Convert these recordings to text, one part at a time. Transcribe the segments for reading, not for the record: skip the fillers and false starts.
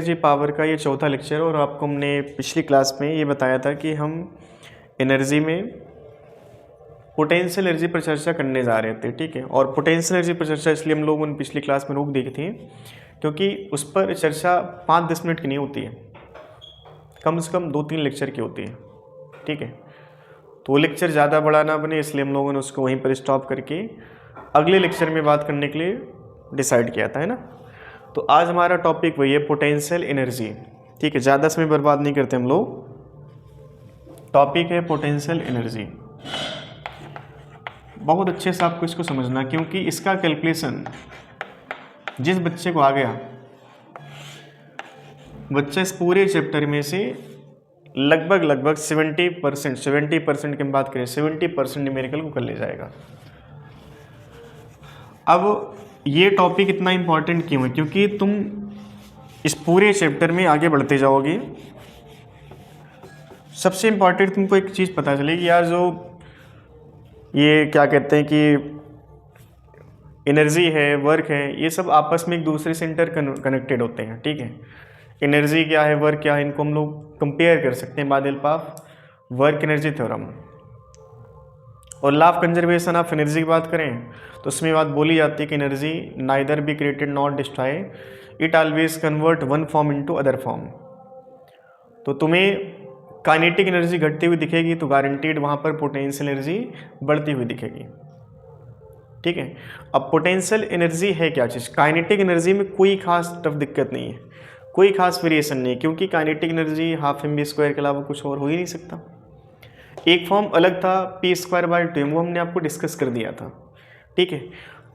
Energy power का ये चौथा लेक्चर है और आपको हमने पिछली क्लास में ये बताया था कि हम एनर्जी में पोटेंशियल एनर्जी पर चर्चा करने जा रहे थे, ठीक है। और पोटेंशियल एनर्जी पर चर्चा इसलिए हम लोगों ने पिछली क्लास में रोक दी थी क्योंकि उस पर चर्चा 5-10 मिनट की नहीं होती है, कम से कम 2-3 लेक्चर की होती है, ठीक है। तो वो लेक्चर ज़्यादा बड़ा ना बने इसलिए हम लोगों ने उसको वहीं पर स्टॉप करके अगले लेक्चर में बात करने के लिए डिसाइड किया था, है ना। तो आज हमारा टॉपिक वही है, पोटेंशियल एनर्जी, ठीक है। ज़्यादा समय बर्बाद नहीं करते हम लोग। टॉपिक है पोटेंशियल एनर्जी। बहुत अच्छे से आपको इसको समझना क्योंकि इसका कैलकुलेशन जिस बच्चे को आ गया, बच्चा इस पूरे चैप्टर में से लगभग 70% की हम बात करें 70% न्यूमेरिकल को कर ले जाएगा। अब ये टॉपिक इतना इम्पॉर्टेंट क्यों है? क्योंकि तुम इस पूरे चैप्टर में आगे बढ़ते जाओगे। सबसे इम्पॉर्टेंट तुमको एक चीज़ पता चलेगी यार, जो ये क्या कहते हैं कि एनर्जी है, वर्क है, ये सब आपस में एक दूसरे से इंटर कनेक्टेड होते हैं, ठीक है। एनर्जी क्या है, वर्क क्या है, इनको हम लोग कंपेयर कर सकते हैं by the help of work energy theorem. और law of conservation of energy की बात करें तो उसमें बात बोली जाती है कि energy neither be created not destroy, it always convert one form into other form. तो तुम्हें काइनेटिक एनर्जी घटती हुई दिखेगी तो गारंटीड वहाँ पर पोटेंशियल एनर्जी बढ़ती हुई दिखेगी, ठीक है। अब पोटेंशियल एनर्जी है क्या चीज़? काइनेटिक एनर्जी में कोई खास टफ दिक्कत नहीं है, कोई खास वेरिएशन नहीं है, क्योंकि काइनेटिक एनर्जी हाफ mv² के अलावा कुछ और हो ही नहीं सकता। एक फॉर्म अलग था p²/2, वो हमने आपको डिस्कस कर दिया था, ठीक है।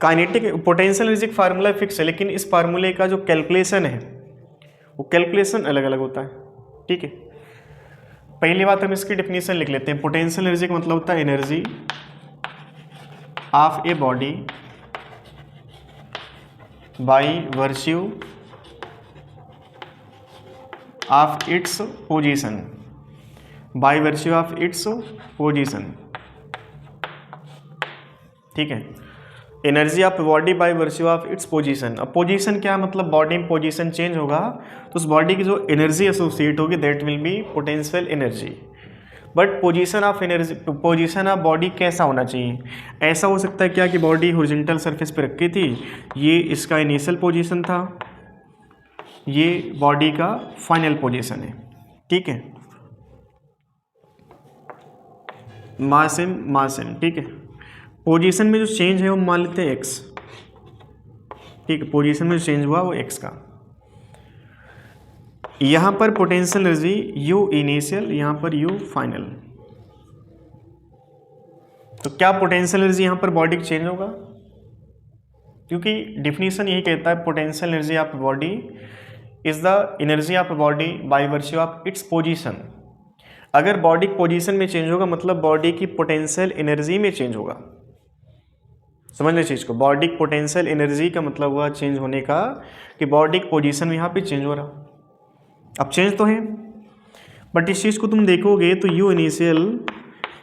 काइनेटिक पोटेंशियल एनर्जी का फार्मूला फिक्स है, लेकिन इस फार्मूले का जो कैलकुलेशन है वो कैलकुलेशन अलग अलग होता है, ठीक है। पहली बात हम इसकी डेफिनेशन लिख लेते हैं। पोटेंशियल एनर्जी का मतलब होता है energy of a body by virtue of its position, by virtue of its position, ठीक है। Energy of body by virtue of its position. अब पोजीशन क्या मतलब, बॉडी में पोजीशन चेंज होगा तो उस बॉडी की जो एनर्जी एसोसिएट होगी that will be potential energy. But position of energy, position of body कैसा होना चाहिए? ऐसा हो सकता है क्या कि बॉडी हॉरिजॉन्टल सरफेस पे रखी थी, ये इसका इनिशियल पोजीशन था, ये बॉडी का फाइनल पोजीशन है, ठीक है। मास एम, ठीक है। पोजीशन में जो चेंज है वो मान लेते हैं x, ठीक है। पोजीशन में जो चेंज हुआ वो x का। यहां पर पोटेंशियल एनर्जी u इनिशियल, यहां पर u फाइनल। तो क्या पोटेंशियल एनर्जी यहां पर बॉडी चेंज होगा? क्योंकि डिफिनीशन यही कहता है potential energy of body is the energy of body by virtue of its position. अगर बॉडी पोजीशन में चेंज होगा मतलब बॉडी की पोटेंशियल एनर्जी में चेंज होगा। समझ ले चीज़ को, बॉडी पोटेंशियल एनर्जी का मतलब हुआ चेंज होने का कि बॉडी की पोजीशन यहाँ पे चेंज हो रहा। अब चेंज तो है, बट इस चीज़ को तुम देखोगे तो u इनिशियल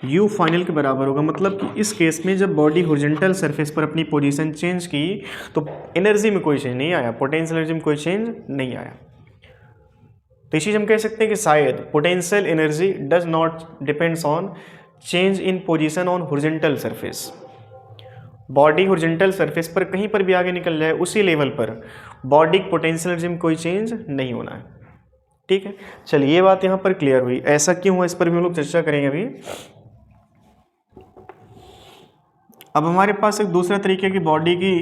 u फाइनल के बराबर होगा। मतलब कि इस केस में जब बॉडी हॉरिजॉन्टल सरफेस पर अपनी पोजीशन चेंज की तो एनर्जी में कोई चेंज नहीं आया, पोटेंशियल एनर्जी में कोई चेंज नहीं आया। तो इसी हम कह सकते हैं कि शायद potential energy does not depends on change in position on horizontal surface. Body horizontal surface पर कहीं पर भी आगे निकल जाए उसी लेवल पर बॉडी पोटेंशियल एनर्जी में कोई चेंज नहीं होना है, ठीक है। चलिए ये बात यहाँ पर क्लियर हुई। ऐसा क्यों हुआ इस पर भी हम लोग चर्चा करेंगे अभी। अब हमारे पास एक दूसरा तरीके की बॉडी की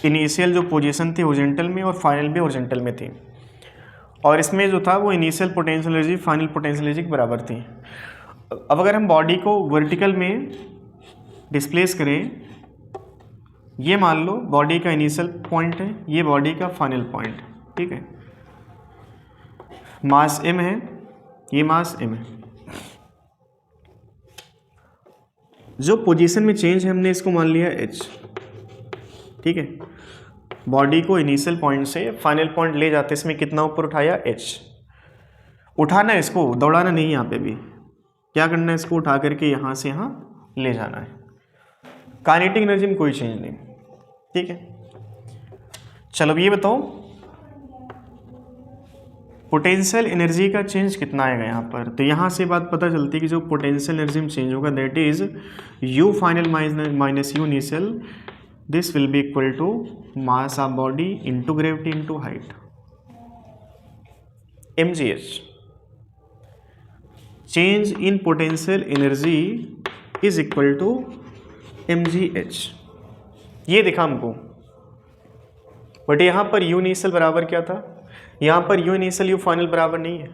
इनिशियल जो पोजीशन थी हॉरिजॉन्टल में और फाइनल भी हॉरिजॉन्टल में थी, और इसमें जो था वो initial potential energy final potential energy के बराबर थी। अब अगर हम बॉडी को वर्टिकल में डिस्प्लेस करें, ये मान लो बॉडी का इनिशियल पॉइंट है, ये बॉडी का फाइनल पॉइंट, ठीक है। मास m है, ये मास m है। जो पोजीशन में चेंज है हमने इसको मान लिया h, ठीक है। बॉडी को इनिशियल पॉइंट से फाइनल पॉइंट ले जाते इसमें कितना ऊपर उठाया h। उठाना है इसको, दौड़ाना नहीं। यहाँ पे भी क्या करना है, इसको उठा करके यहाँ से यहाँ ले जाना है। काइनेटिक एनर्जी में कोई चेंज नहीं, ठीक है। चलो अब ये बताओ पोटेंशियल एनर्जी का चेंज कितना आएगा यहाँ पर, तो यहाँ से बात पता चलती है कि जो पोटेंशियल एनर्जी में चेंज होगा that is U final minus U initial, this will be equal to mass of body into gravity into height, mgh। Change in potential energy is equal to mgh, ये दिखा हमको। But यहाँ पर you initial बराबर क्या था, यहाँ पर यू इनिशियल यू फाइनल बराबर नहीं है।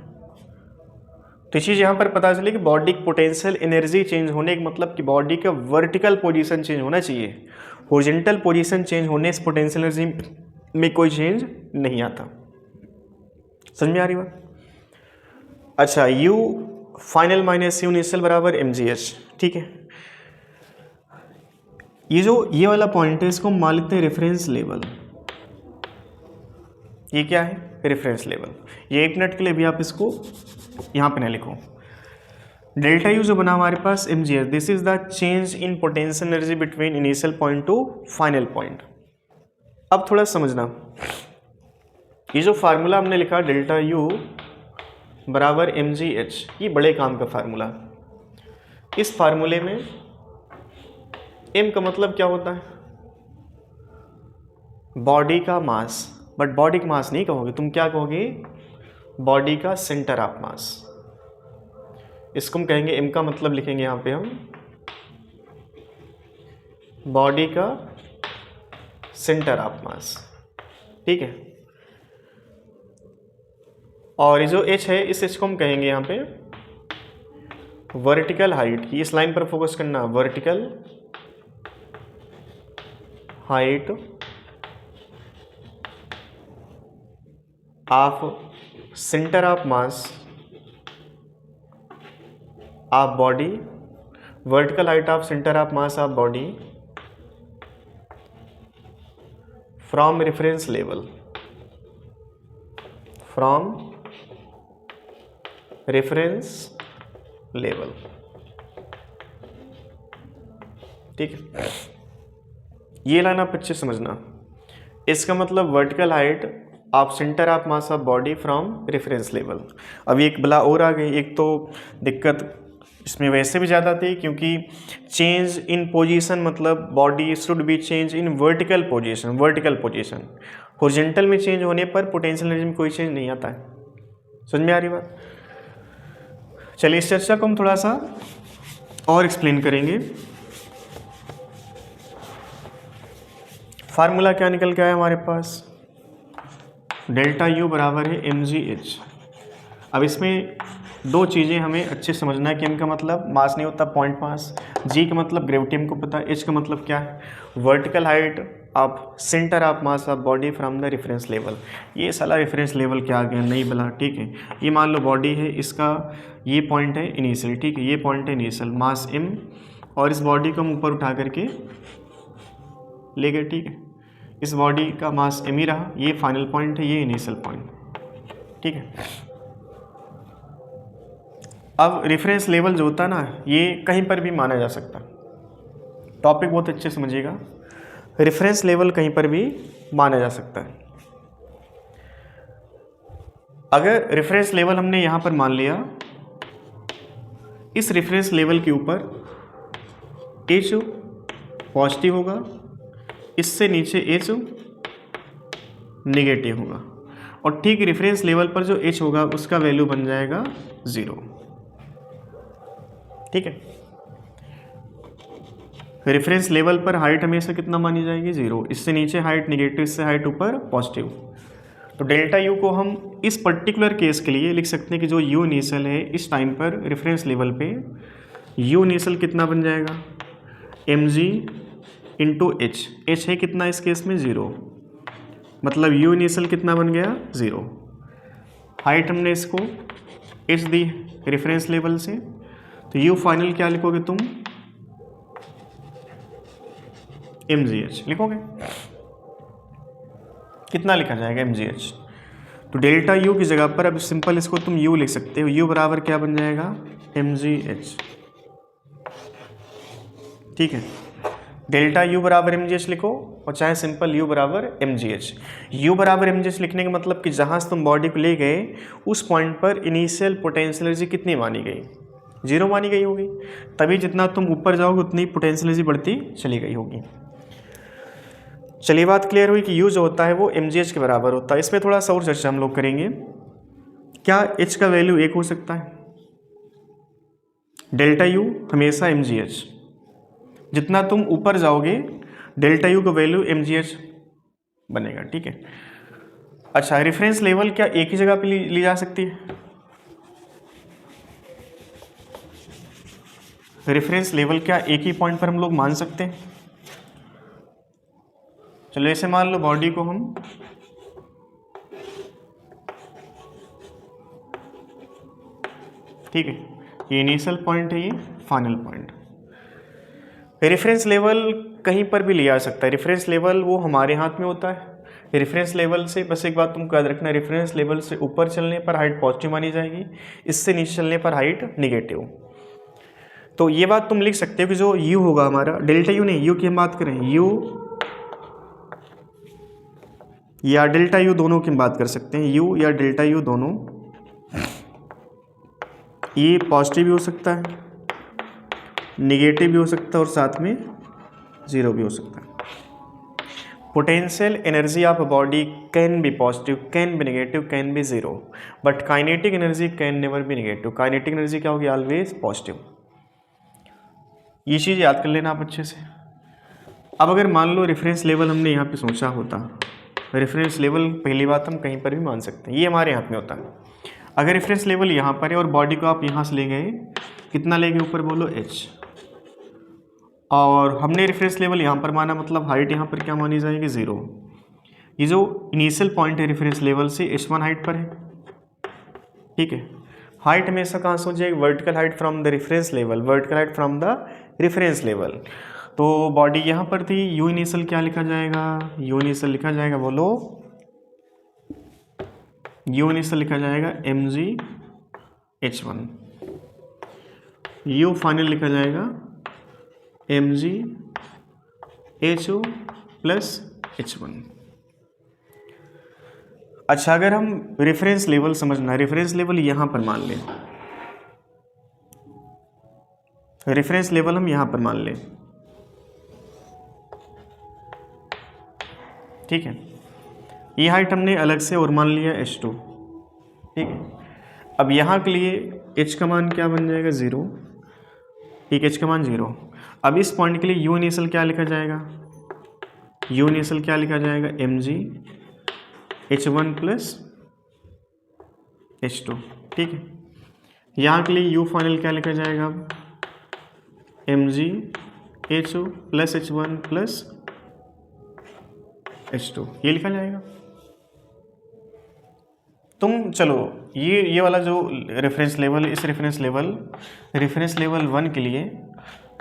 तो चीज़ यहाँ पर पता चली कि बॉडी की पोटेंशियल एनर्जी चेंज होने का मतलब कि बॉडी का वर्टिकल पोजीशन चेंज होना चाहिए, हॉरिजॉन्टल पोजीशन चेंज होने से पोटेंशियल एनर्जी में कोई चेंज नहीं आता। समझ में आ रही बात? अच्छा, you final minus U initial बराबर mgh, ठीक है। ये वाला पॉइंट है, इसको मान लेते हैं रेफरेंस लेवल। ये क्या है? Reference level. ये एक मिनट के लिए भी आप इसको यहाँ पे ना लिखो। डेल्टा यू जो बना हमारे पास mgh, this is the change in potential energy between initial point two final point. अब थोड़ा समझना, ये जो फार्मूला हमने लिखा डेल्टा यू बराबर mgh, ये बड़े काम का फार्मूला। इस फार्मूले में m का मतलब क्या होता है? बॉडी का मास। बट बॉडी का मास नहीं कहोगे तुम, क्या कहोगे? बॉडी का सेंटर ऑफ मास। इसको हम कहेंगे, m का मतलब लिखेंगे यहाँ पे हम बॉडी का सेंटर ऑफ मास, ठीक है। और ये जो h है, इस h को हम कहेंगे यहाँ पे वर्टिकल हाइट। इस लाइन पर फोकस करना, vertical height of centre of mass of body, vertical height of centre of mass of body from reference level, from reference level, ठीक है। ये लाइन आप अच्छे समझना। इसका मतलब vertical height of centre of mass of body from reference level. अब एक बला और आ गई, एक तो दिक्कत इसमें वैसे भी ज़्यादा थी क्योंकि चेंज इन पोजीशन मतलब body should be change in vertical position. Horizontal में चेंज होने पर पोटेंशियल एनर्जी में कोई चेंज नहीं आता है। समझ में आ रही बात? चलिए इस चर्चा को हम थोड़ा सा और एक्सप्लेन करेंगे। फार्मूला क्या निकल के आया हमारे पास? डेल्टा यू बराबर है mgh। अब इसमें दो चीज़ें हमें अच्छे समझना है कि m का मतलब मास नहीं होता, पॉइंट मास, g का मतलब ग्रेविटी हमको पता है, h का मतलब क्या है? Vertical height of centre of mass of body from the reference level. ये साला रेफरेंस लेवल क्या आ गया? नहीं बला, ठीक है। ये मान लो बॉडी है, इसका ये पॉइंट है इनिशियल, ठीक है, ये पॉइंट है इनिशियल, मास m, और इस बॉडी को हम ऊपर उठा करके ले गए, ठीक है। इस बॉडी का मास m ही रहा, ये फाइनल पॉइंट है, ये इनिशियल पॉइंट, ठीक है। अब रेफरेंस लेवल जो होता है ना, ये कहीं पर भी माना जा सकता। टॉपिक बहुत अच्छे समझिएगा, रेफरेंस लेवल कहीं पर भी माना जा सकता है। अगर रेफरेंस लेवल हमने यहाँ पर मान लिया, इस रेफरेंस लेवल के ऊपर h पॉजिटिव होगा, इससे नीचे h नेगेटिव होगा, और ठीक रेफरेंस लेवल पर जो h होगा उसका वैल्यू बन जाएगा 0, ठीक है। रेफरेंस लेवल पर हाइट हमेशा कितना मानी जाएगी? 0। इससे नीचे हाइट नेगेटिव, इससे हाइट ऊपर पॉजिटिव। तो डेल्टा यू को हम इस पर्टिकुलर केस के लिए लिख सकते हैं कि जो यू इनिशियल है इस टाइम पर रेफरेंस लेवल पे, यू इनिशियल कितना बन जाएगा? mg इंटू h है कितना इस केस में? 0। मतलब यू इनिशियल कितना बन गया? 0। हाइट हमने इसको h दी रेफरेंस लेवल से, तो यू फाइनल क्या लिखोगे तुम? mgh लिखोगे। कितना लिखा जाएगा? mgh। तो डेल्टा यू की जगह पर अब सिंपल इसको तुम u लिख सकते हो, u बराबर क्या बन जाएगा? mgh, ठीक है। डेल्टा यू बराबर mgh लिखो, और चाहे सिंपल U बराबर mgh। U बराबर mgh लिखने का मतलब कि जहाँ से तुम बॉडी को ले गए उस पॉइंट पर इनिशियल पोटेंशियल एनर्जी कितनी मानी गई, 0 मानी गई होगी, तभी जितना तुम ऊपर जाओगे उतनी पोटेंशियल एनर्जी बढ़ती चली गई होगी। चलिए बात क्लियर हुई कि U जो होता है वो mgh के बराबर होता है। इसमें थोड़ा सा और चर्चा हम लोग करेंगे। क्या H का वैल्यू 1 हो सकता है? डेल्टा U हमेशा mgh, जितना तुम ऊपर जाओगे डेल्टा U का वैल्यू mgh बनेगा, ठीक है। अच्छा, रेफरेंस लेवल क्या एक ही जगह पे ली जा सकती है? रेफरेंस लेवल क्या एक ही पॉइंट पर हम लोग मान सकते हैं? चलो ऐसे मान लो बॉडी को हम ठीक है, ये इनिशियल पॉइंट है, ये फाइनल पॉइंट। रेफरेंस लेवल कहीं पर भी लिया जा सकता है। रेफरेंस लेवल वो हमारे हाथ में होता है। रेफरेंस लेवल से बस एक बात तुमको याद रखना, रेफरेंस लेवल से ऊपर चलने पर हाइट पॉजिटिव मानी जाएगी, इससे नीचे चलने पर हाइट निगेटिव। तो ये बात तुम लिख सकते हो कि जो U होगा हमारा, डेल्टा U नहीं, U की हम बात करें, U या डेल्टा U दोनों की हम बात कर सकते हैं, U या डेल्टा U दोनों, ये पॉजिटिव भी हो सकता है, निगेटिव भी हो सकता है और साथ में 0 भी हो सकता है। Potential energy of body can be positive, can be negative, can be 0, but kinetic energy can never be negative. Kinetic energy क्या होगी? Always positive. ये चीज़ याद कर लेना आप अच्छे से। अब अगर मान लो रेफरेंस लेवल हमने यहाँ पे सोचा होता, रेफरेंस लेवल पहली बात हम कहीं पर भी मान सकते हैं, ये हमारे हाथ में होता है। अगर रेफरेंस लेवल यहाँ पर है और बॉडी को आप यहाँ से ले गए, कितना ले गए ऊपर बोलो? h, और हमने रेफरेंस लेवल यहाँ पर माना, मतलब हाइट यहाँ पर क्या मानी जाएगी? 0। ये जो इनिशियल पॉइंट है रेफरेंस लेवल से h1 हाइट पर है, ठीक है। हाइट हमेशा कहाँ से हो जाएगी? Vertical height from the reference level, vertical height from the reference level. तो बॉडी यहाँ पर थी, U इनिशियल क्या लिखा जाएगा? U इनिशियल लिखा जाएगा, बोलो U इनिशियल लिखा जाएगा mgh1, U फाइनल लिखा जाएगा mgh2 प्लस h1। अच्छा, अगर हम रेफरेंस लेवल समझना, रेफरेंस लेवल यहाँ पर मान लें, रेफरेंस लेवल हम यहाँ पर मान लें, ठीक है। ये हाइट हमने अलग से और मान लिया h2, ठीक है। अब यहाँ के लिए h का मान क्या बन जाएगा? 0, ठीक है, h का मान 0। अब इस पॉइंट के लिए U इनिशियल क्या लिखा जाएगा? U इनिशियल क्या लिखा जाएगा? mgh1 प्लस h2, ठीक है। यहाँ के लिए U फाइनल क्या लिखा जाएगा? अब mgh2 plus h1 plus h2, ये लिखा जाएगा। तुम चलो ये वाला जो रेफरेंस लेवल, इस रेफरेंस लेवल 1 के लिए,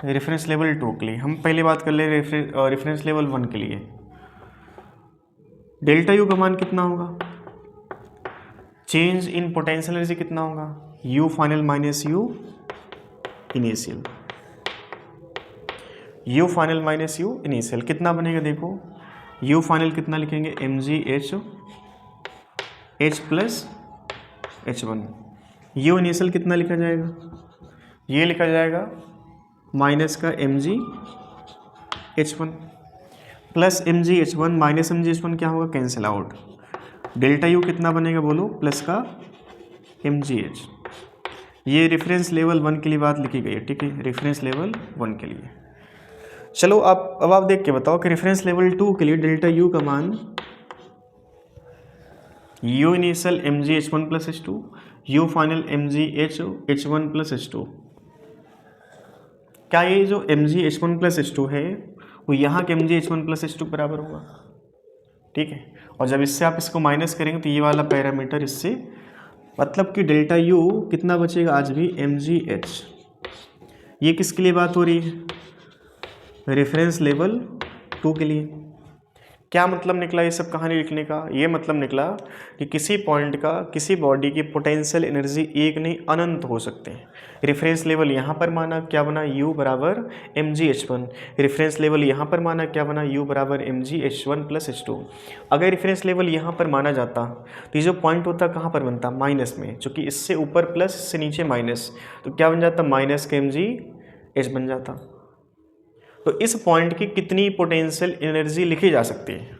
रेफरेंस लेवल 2 के लिए हम पहले बात कर ले। रेफरेंस लेवल 1 के लिए डेल्टा U का मान कितना होगा? चेंज इन पोटेंशियल एनर्जी कितना होगा? U final minus U initial, U final minus U initial कितना बनेगा? देखो U फाइनल कितना लिखेंगे? mgh plus h1। U initial कितना लिखा जाएगा? ये लिखा जाएगा माइनस का mgh1 plus mgh1 minus mgh1 क्या होगा? Cancel out. डेल्टा U कितना बनेगा बोलो? प्लस का mgh। ये रेफरेंस लेवल 1 के लिए बात लिखी गई है, ठीक है, रेफरेंस लेवल 1 के लिए। चलो अब आप देख के बताओ कि रेफरेंस लेवल 2 के लिए डेल्टा U का मान, U initial mgh1 plus h2, U final mgh1 plus h2। क्या ये जो mgh1 प्लस h2 है वो यहाँ के mgh1 प्लस h2 बराबर होगा? ठीक है, और जब इससे आप इसको माइनस करेंगे तो ये वाला पैरामीटर इससे, मतलब कि डेल्टा U कितना बचेगा आज भी? mgh। ये किसके लिए बात हो रही है? रेफरेंस लेवल 2 के लिए। क्या मतलब निकला ये सब कहानी लिखने का? ये मतलब निकला कि किसी पॉइंट का किसी बॉडी की पोटेंशियल एनर्जी एक नहीं अनंत हो सकते हैं। रेफरेंस लेवल यहाँ पर माना क्या बना, U बराबर mgh1। रेफरेंस लेवल यहाँ पर माना क्या बना, U बराबर mgh1 प्लस h2। अगर रेफरेंस लेवल यहाँ पर माना जाता तो ये जो पॉइंट होता कहाँ पर बनता, माइनस में, चूँकि इससे ऊपर प्लस इससे नीचे माइनस, तो क्या बन जाता, माइनस का mgh बन जाता। तो इस पॉइंट की कितनी पोटेंशियल एनर्जी लिखी जा सकती है?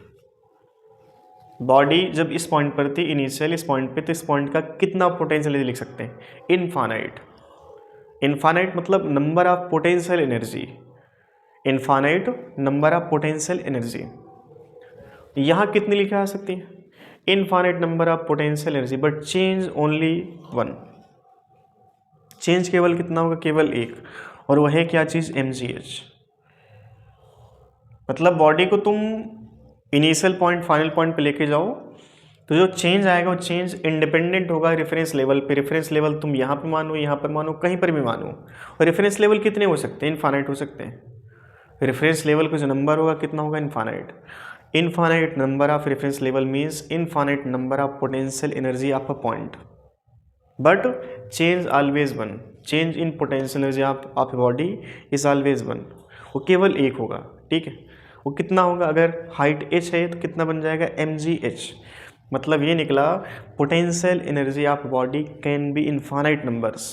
बॉडी जब इस पॉइंट पर थी इनिशियल, इस पॉइंट पे, तो इस पॉइंट का कितना पोटेंशियल एनर्जी लिख सकते हैं? इनफाइनाइट। इनफाइनाइट मतलब number of potential energy, infinite number of potential energy. यहाँ कितनी लिखी जा सकती है? Infinite number of potential energy, but change only one. Change केवल कितना होगा? केवल एक, और वह है क्या चीज़, mgh। मतलब बॉडी को तुम इनिशियल पॉइंट फाइनल पॉइंट पे लेके जाओ तो जो चेंज आएगा वो चेंज इंडिपेंडेंट होगा रेफरेंस लेवल पे। रेफरेंस लेवल तुम यहाँ पे मानो, यहाँ पर मानो, कहीं पर भी मानो। और रेफरेंस लेवल कितने हो सकते हैं? इनफाइनाइट हो सकते हैं। रेफरेंस लेवल का जो नंबर होगा कितना होगा? Infinite. Infinite number of reference level means infinite number of potential energy of a point, but change always one. Change in potential energy of a body is always one. वो केवल एक होगा, ठीक है। वो कितना होगा? अगर हाइट h है तो कितना बन जाएगा? mgh। मतलब ये निकला potential energy of body can be infinite numbers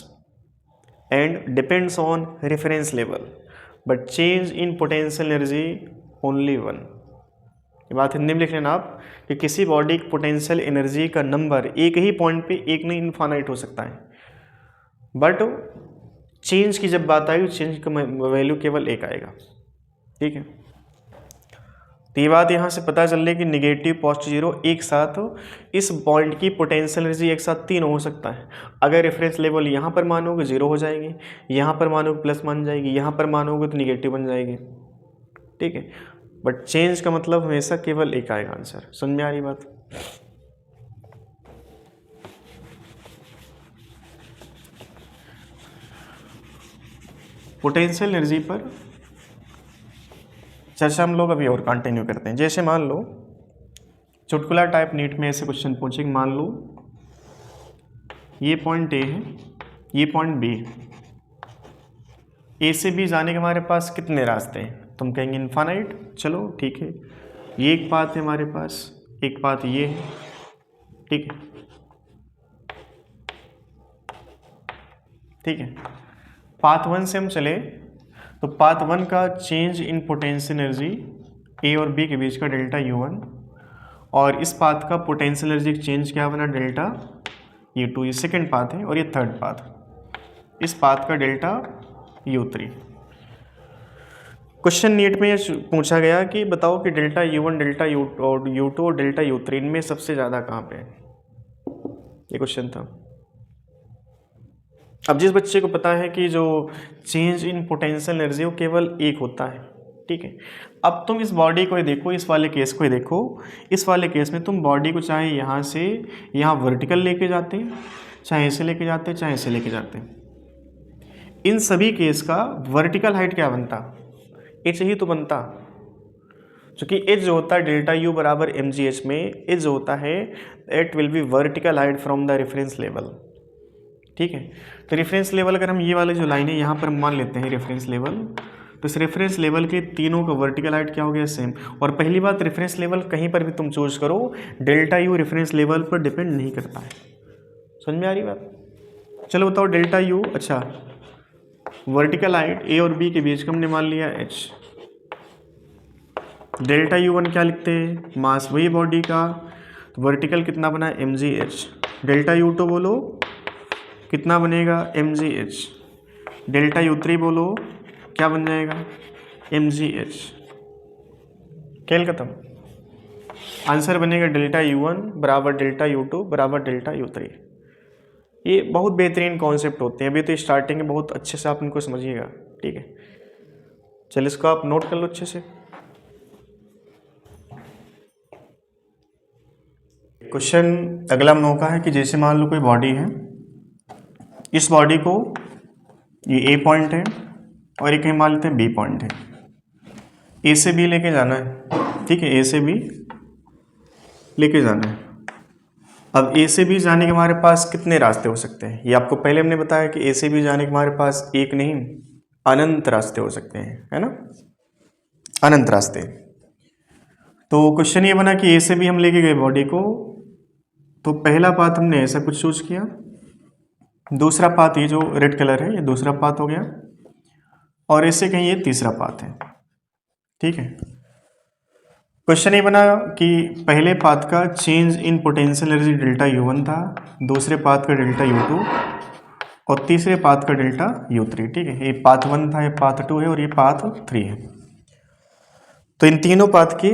and depends on reference level, but change in potential energy only one. ये बात हिंदी में लिख लेना आप कि किसी बॉडी की पोटेंशियल एनर्जी का नंबर एक ही पॉइंट पे एक नहीं इनफाइनाइट हो सकता है, बट चेंज की जब बात आएगी चेंज का वैल्यू केवल एक आएगा, ठीक है। तो ये बात यहाँ से पता चल रही है कि निगेटिव पॉजिटिव जीरो एक साथ इस पॉइंट की पोटेंशियल एनर्जी एक साथ तीन हो सकता है। अगर रेफरेंस लेवल यहाँ पर मानोगे जीरो हो जाएगी, यहाँ पर मानोगे प्लस मान जाएगी, यहाँ पर मानोगे तो निगेटिव बन जाएगी, ठीक है। बट चेंज का मतलब हमेशा केवल एक आएगा आंसर। समझ में आ रही बात? पोटेंशियल एनर्जी पर चर्चा हम लोग अभी और कंटिन्यू करते हैं। जैसे मान लो चुटकुला टाइप नीट में ऐसे क्वेश्चन पूछेंगे, मान लो ये पॉइंट ए है, ये पॉइंट बी है, ए से बी जाने के हमारे पास कितने रास्ते हैं? तुम कहेंगे इनफाइनाइट। चलो ठीक है, ये एक पाथ है हमारे पास, एक पाथ ये है, ठीक है, ठीक है। पाथ वन से हम चले तो पाथ वन का चेंज इन पोटेंशियल एनर्जी ए और बी के बीच का डेल्टा U1, और इस पाथ का पोटेंशियल एनर्जी चेंज क्या बना? Delta U2। ये सेकेंड पाथ है, और ये थर्ड पाथ, इस पाथ का डेल्टा U3। क्वेश्चन नीट में ये पूछा गया कि बताओ कि डेल्टा U1, डेल्टा U2 और डेल्टा U3 इनमें सबसे ज़्यादा कहाँ पे है? ये क्वेश्चन था। अब जिस बच्चे को पता है कि जो चेंज इन पोटेंशियल एनर्जी वो केवल एक होता है, ठीक है। अब तुम इस बॉडी को ही देखो, इस वाले केस को ही देखो। इस वाले केस में तुम बॉडी को चाहे यहाँ से यहाँ वर्टिकल लेके जाते, चाहे ऐसे लेके जाते, चाहे ऐसे लेके जाते, इन सभी केस का वर्टिकल हाइट क्या बनता? एच ही तो बनता, क्योंकि एच जो होता है डेल्टा U बराबर mgh में, एच जो होता है it will be vertical height from the reference level, ठीक है। तो रेफरेंस लेवल अगर हम ये वाले जो लाइन है यहाँ पर मान लेते हैं रेफरेंस लेवल, तो इस रेफरेंस लेवल के तीनों का वर्टिकल हाइट क्या हो गया? सेम। और पहली बात, रेफरेंस लेवल कहीं पर भी तुम चूज करो, डेल्टा U रेफरेंस लेवल पर डिपेंड नहीं करता है। समझ में आ रही बात? चलो बताओ डेल्टा U, अच्छा वर्टिकल हाइट ए और बी के बीच का हमने मान लिया h। डेल्टा U1 क्या लिखते हैं? मास वही बॉडी का, तो वर्टिकल कितना बना? mgh। डेल्टा U2 बोलो कितना बनेगा? mgh। डेल्टा U3 बोलो क्या बन जाएगा? mgh। खेल खत्म। आंसर बनेगा डेल्टा U1 बराबर डेल्टा U2 बराबर डेल्टा U3। ये बहुत बेहतरीन कॉन्सेप्ट होते हैं, अभी तो स्टार्टिंग में बहुत अच्छे से आप इनको समझिएगा, ठीक है। चलिए इसको आप नोट कर लो अच्छे से। क्वेश्चन अगला हम लोगों का है कि जैसे मान लो कोई बॉडी है, इस बॉडी को ये ए पॉइंट है और एक मान लेते हैं बी पॉइंट है। ए से बी लेके जाना है, ठीक है, ए से बी लेके जाना है। अब ए से बी जाने के हमारे पास कितने रास्ते हो सकते हैं, ये आपको पहले हमने बताया कि ए से बी जाने के हमारे पास एक नहीं अनंत रास्ते हो सकते हैं, है ना, अनंत रास्ते। तो क्वेश्चन ये बना कि ए से बी हम लेके गए बॉडी को, तो पहला पाथ हमने ऐसा कुछ चूज किया, दूसरा पाथ ये जो रेड कलर है ये दूसरा पाथ हो गया, और ऐसे कहीं ये तीसरा पाथ है, ठीक है। क्वेश्चन ये बना कि पहले पाथ का change in potential energy delta U1 था, दूसरे पाथ का डेल्टा U2 और तीसरे पाथ का डेल्टा U3, ठीक है। ये पाथ 1 था, ये पाथ 2 है और ये पाथ 3 है। तो इन तीनों पाथ की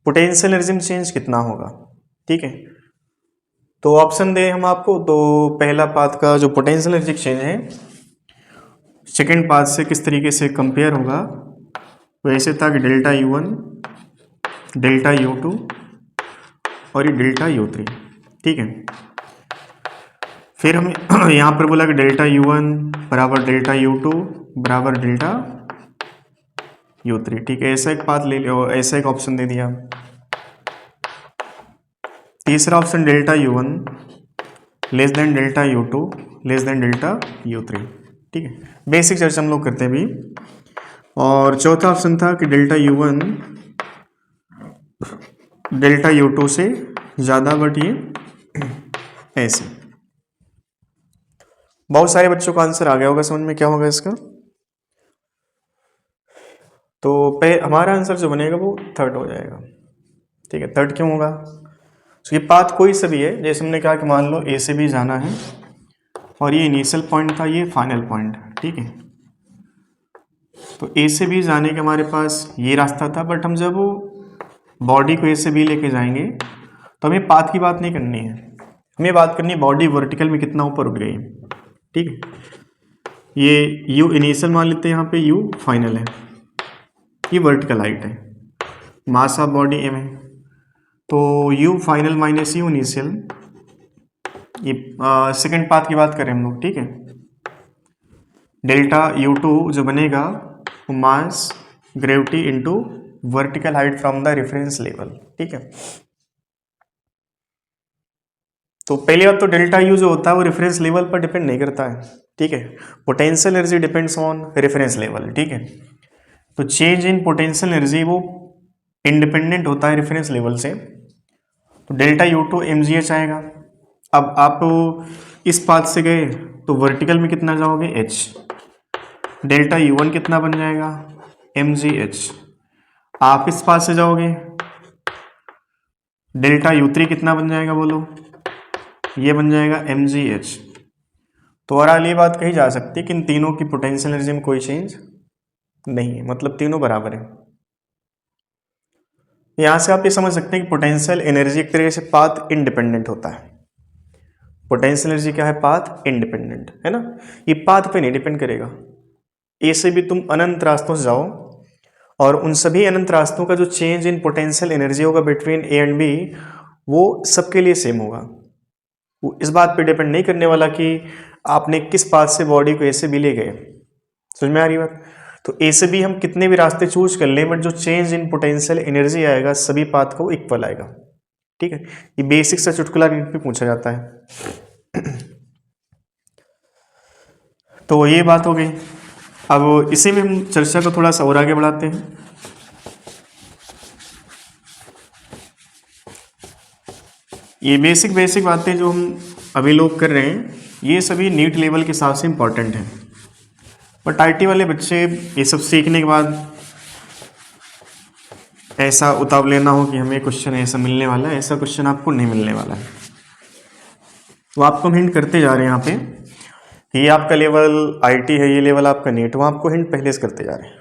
पोटेंशियल एनर्जी में चेंज कितना होगा, ठीक है। तो ऑप्शन दे हम आपको, तो पहला पाथ का जो पोटेंशियल एनर्जी चेंज है सेकेंड पाथ से किस तरीके से कंपेयर होगा, वैसे था कि डेल्टा U1, डेल्टा U2 और ये डेल्टा U3, ठीक है। फिर हम यहाँ पर बोला कि डेल्टा U1 बराबर डेल्टा U2 बराबर डेल्टा U3, ठीक है। ऐसा एक पाथ ले लिया, ऐसा एक ऑप्शन दे दिया। तीसरा option delta U1 less than delta U2 less than delta U3, ठीक है। बेसिक चर्चा हम लोग करते हैं अभी। और चौथा ऑप्शन था कि डेल्टा U1 डेल्टा U2 से ज़्यादा, बट ये ऐसे। बहुत सारे बच्चों का आंसर आ गया होगा समझ में, क्या होगा इसका। तो हमारा आंसर जो बनेगा वो थर्ड हो जाएगा, ठीक है। थर्ड क्यों होगा, तो ये पाथ कोई सा भी है, जैसे हमने कहा कि मान लो ए से बी जाना है और ये इनिशियल पॉइंट था, ये फाइनल पॉइंट, ठीक है। तो ए से बी जाने के हमारे पास ये रास्ता था, बट हम जब बॉडी को ए से बी लेके जाएंगे तो हमें पाथ की बात नहीं करनी है, हमें बात करनी है बॉडी वर्टिकल में कितना ऊपर उठ गई, ठीक है। ये यू इनिशियल मान लेते हैं, यहाँ पे यू फाइनल है, ये वर्टिकल हाइट है, मास ऑफ बॉडी एम है, तो you final minus U initial, ये सेकेंड पाथ की बात करें हम लोग, ठीक है। डेल्टा U2 जो बनेगा वो mass gravity into vertical height from the reference level, ठीक है। तो पहली बात तो डेल्टा U जो होता है वो रेफरेंस लेवल पर डिपेंड नहीं करता है, ठीक है। Potential energy depends on reference level, ठीक है। तो चेंज इन पोटेंशियल एनर्जी वो इंडिपेंडेंट होता है रेफरेंस लेवल से। तो डेल्टा U2 mgh आएगा। अब आप इस पाथ से गए तो वर्टिकल में कितना जाओगे, h, डेल्टा U1 कितना बन जाएगा, mgh। आप इस पाथ से जाओगे, डेल्टा U3 कितना बन जाएगा बोलो, ये बन जाएगा mgh। तो ओवरऑल ये बात कही जा सकती है कि इन तीनों की पोटेंशियल एनर्जी में कोई चेंज नहीं है, मतलब तीनों बराबर है। यहां से आप ये समझ सकते हैं कि पोटेंशियल एनर्जी एक तरीके से पाथ इंडिपेंडेंट होता है। पोटेंशियल एनर्जी क्या है, पाथ इंडिपेंडेंट, है ना। ये पाथ पे नहीं डिपेंड करेगा, ए से भी तुम अनंत रास्तों से जाओ और उन सभी अनंत रास्तों का जो चेंज इन पोटेंशियल एनर्जी होगा बिटवीन ए एंड बी वो सबके लिए सेम होगा। वो इस बात पे डिपेंड नहीं करने वाला कि आपने किस पाथ से बॉडी को ए से बी ले गए। समझ में आ रही बात। तो ए से बी हम कितने भी रास्ते चूज कर लें, बट जो चेंज इन पोटेंशियल एनर्जी आएगा सभी पाथ को इक्वल आएगा, ठीक है। ये बेसिक सा चुटकुला नीट पे पूछा जाता है। तो ये बात हो गई। अब इसी में हम चर्चा को थोड़ा सा और आगे बढ़ाते हैं। ये बेसिक बातें जो हम अभी लोग कर रहे हैं ये सभी नीट लेवल के हिसाब से इम्पॉर्टेंट हैं, बट आईटी वाले बच्चे ये सब सीखने के बाद ऐसा उतावले ना हो कि हमें क्वेश्चन ऐसा मिलने वाला है, ऐसा क्वेश्चन आपको नहीं मिलने वाला है। तो आपको हम हिंट करते जा रहे हैं यहाँ पे, ये आपका लेवल आईटी है, ये लेवल आपका नीट, वो आपको हिंट पहले से करते जा रहे हैं।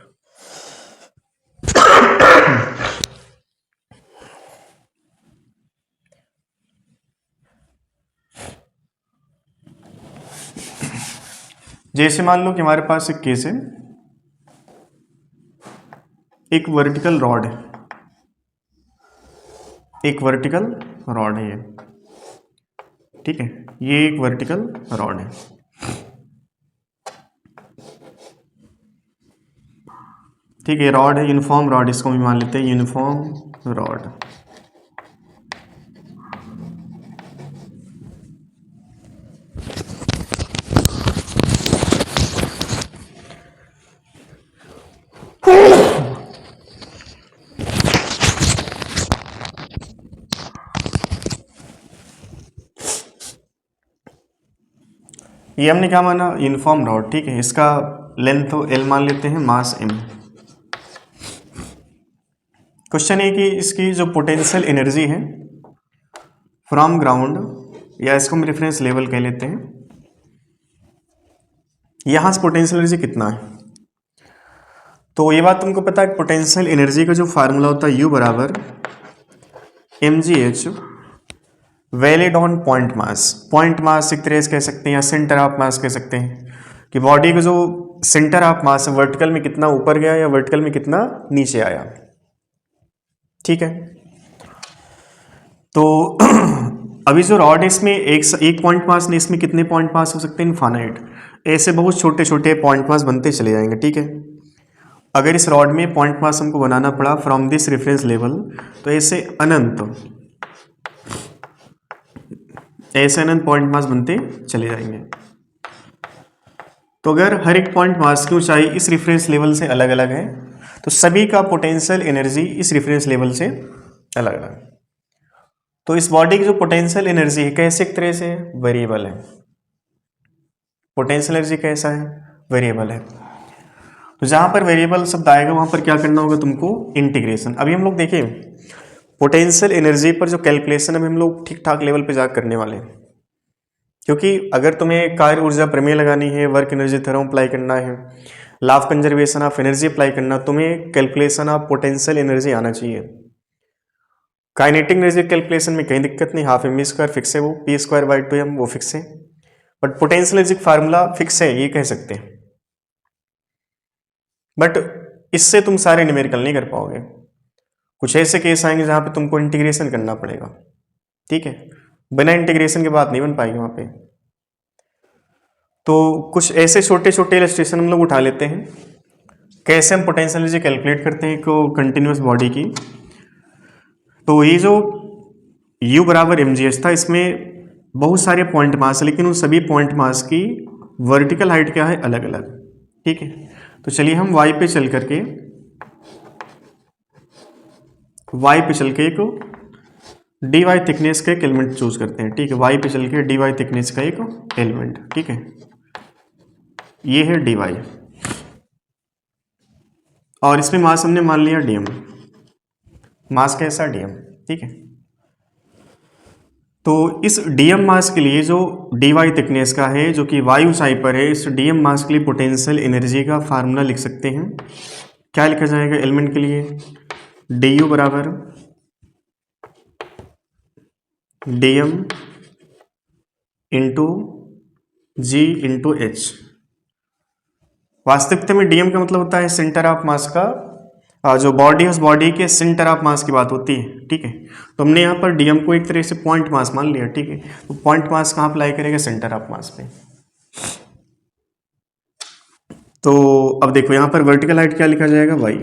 जैसे मान लो कि हमारे पास एक केस है, एक वर्टिकल रॉड है, एक वर्टिकल रॉड है ये, ठीक है। ये एक वर्टिकल रॉड है, ठीक है, रॉड है, यूनिफॉर्म रॉड इसको भी मान लेते हैं, यूनिफॉर्म रॉड। ये हमने क्या माना, यूनिफॉर्म रॉड, ठीक है। इसका लेंथ तो एल मान लेते हैं, मास एम। क्वेश्चन है कि इसकी जो पोटेंशियल एनर्जी है फ्रॉम ग्राउंड, या इसको हम रेफरेंस लेवल कह लेते हैं, यहां से पोटेंशियल एनर्जी कितना है। तो ये बात तुमको पता है, पोटेंशियल एनर्जी का जो फार्मूला होता है, U बराबर mgh valid on point mass. Point mass एक तरह से कह सकते हैं, या सेंटर ऑफ मास कह सकते हैं, कि बॉडी का जो सेंटर ऑफ मास है वर्टिकल में कितना ऊपर गया या वर्टिकल में कितना नीचे आया, ठीक है। तो अभी जो रॉड है इसमें एक पॉइंट मास नहीं, इसमें कितने पॉइंट मास हो सकते हैं, इनफाइनाइट। ऐसे बहुत छोटे छोटे पॉइंट मास बनते चले जाएंगे, ठीक है। अगर इस रॉड में पॉइंट मास हमको बनाना पड़ा फ्रॉम दिस रेफरेंस लेवल, तो ऐसे अनंत पॉइंट मास बनते चले जाएंगे। तो अगर हर एक पॉइंट मास की ऊंचाई इस रेफरेंस लेवल से अलग अलग है, तो सभी का पोटेंशियल एनर्जी इस रेफरेंस लेवल से अलग अलग। तो इस बॉडी की जो पोटेंशियल एनर्जी है कैसे एक तरह से वेरिएबल है। पोटेंशियल एनर्जी कैसा है, वेरिएबल है। तो जहां पर वेरिएबल शब्द आएगा वहां पर क्या करना होगा तुमको, इंटीग्रेशन। अभी हम लोग देखिए पोटेंशियल एनर्जी पर जो कैलकुलेशन अभी हम लोग ठीक ठाक लेवल पे जाकर करने वाले हैं, क्योंकि अगर तुम्हें कार्य ऊर्जा प्रमेय लगानी है, वर्क एनर्जी थ्योरम अप्लाई करना है, law of conservation of energy apply करना, तुम्हें कैलकुलेशन ऑफ पोटेंशियल एनर्जी आना चाहिए। काइनेटिक एनर्जी कैलकुलेशन में कहीं दिक्कत नहीं, हाफ एम स्क्वायर फिक्स है, वो पी स्क्वायर बाई 2m वो फिक्स है, but potential energy formula fix है, ये कह सकते हैं। बट इससे तुम सारे न्यूमेरिकल नहीं कर पाओगे, कुछ ऐसे केस आएंगे जहां पे तुमको इंटीग्रेशन करना पड़ेगा, ठीक है। बिना इंटीग्रेशन के बात नहीं बन पाएगी वहां पे। तो कुछ ऐसे छोटे छोटे इलस्ट्रेशन हम लोग उठा लेते हैं, कैसे हम पोटेंशियल एनर्जी कैलकुलेट करते हैं को कंटिन्यूस बॉडी की। तो ये जो U बराबर mgh था, इसमें बहुत सारे पॉइंट मास है, लेकिन उन सभी पॉइंट मास की वर्टिकल हाइट क्या है, अलग अलग, ठीक है। तो चलिए हम y पे चल करके एक dy थिकनेस का एक एलिमेंट चूज करते हैं, ठीक है। y पे चल के dy थिकनेस का एक एलिमेंट, ठीक है। ये है dy और इसमें मास हमने मान लिया dm, मास कैसा dm, ठीक है। तो इस dm मास के लिए जो dy थिकनेस का है, जो कि y ऊंचाई पर है, इस dm मास के लिए पोटेंशियल एनर्जी का फार्मूला लिख सकते हैं। क्या लिखा जाएगा एलिमेंट के लिए, du बराबर dm into g into H. वास्तविकता में dm का मतलब होता है सेंटर ऑफ मास का, जो बॉडी है उस बॉडी के सेंटर ऑफ मास की बात होती है, ठीक है। तो हमने यहाँ पर dm को एक तरह से पॉइंट मास मान लिया, ठीक है। तो पॉइंट मास कहाँ अप्लाई करेगा, सेंटर ऑफ मास पे। तो अब देखो यहाँ पर वर्टिकल हाइट क्या लिखा जाएगा, y।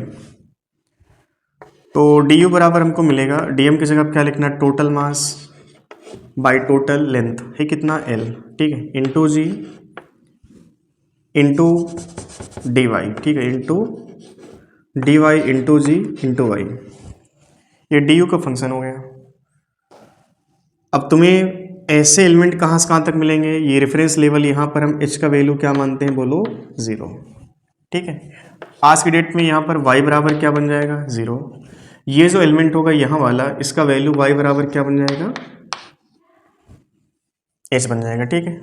तो du बराबर हमको मिलेगा, dm की जगह क्या लिखना, total mass by total length है कितना l, ठीक है, इंटू जी इंटू डी वाई, ठीक है, इंटू डी वाई इंटू जी इंटू वाई। ये डी यू का फंक्शन हो गया। अब तुम्हें ऐसे एलिमेंट कहाँ से कहाँ तक मिलेंगे, ये रेफरेंस लेवल, यहाँ पर हम h का वैल्यू क्या मानते हैं, बोलो 0, ठीक है। आज की डेट में यहाँ पर y बराबर क्या बन जाएगा, 0। ये जो एलिमेंट होगा यहाँ वाला, इसका वैल्यू y बराबर क्या बन जाएगा, h बन जाएगा, ठीक है।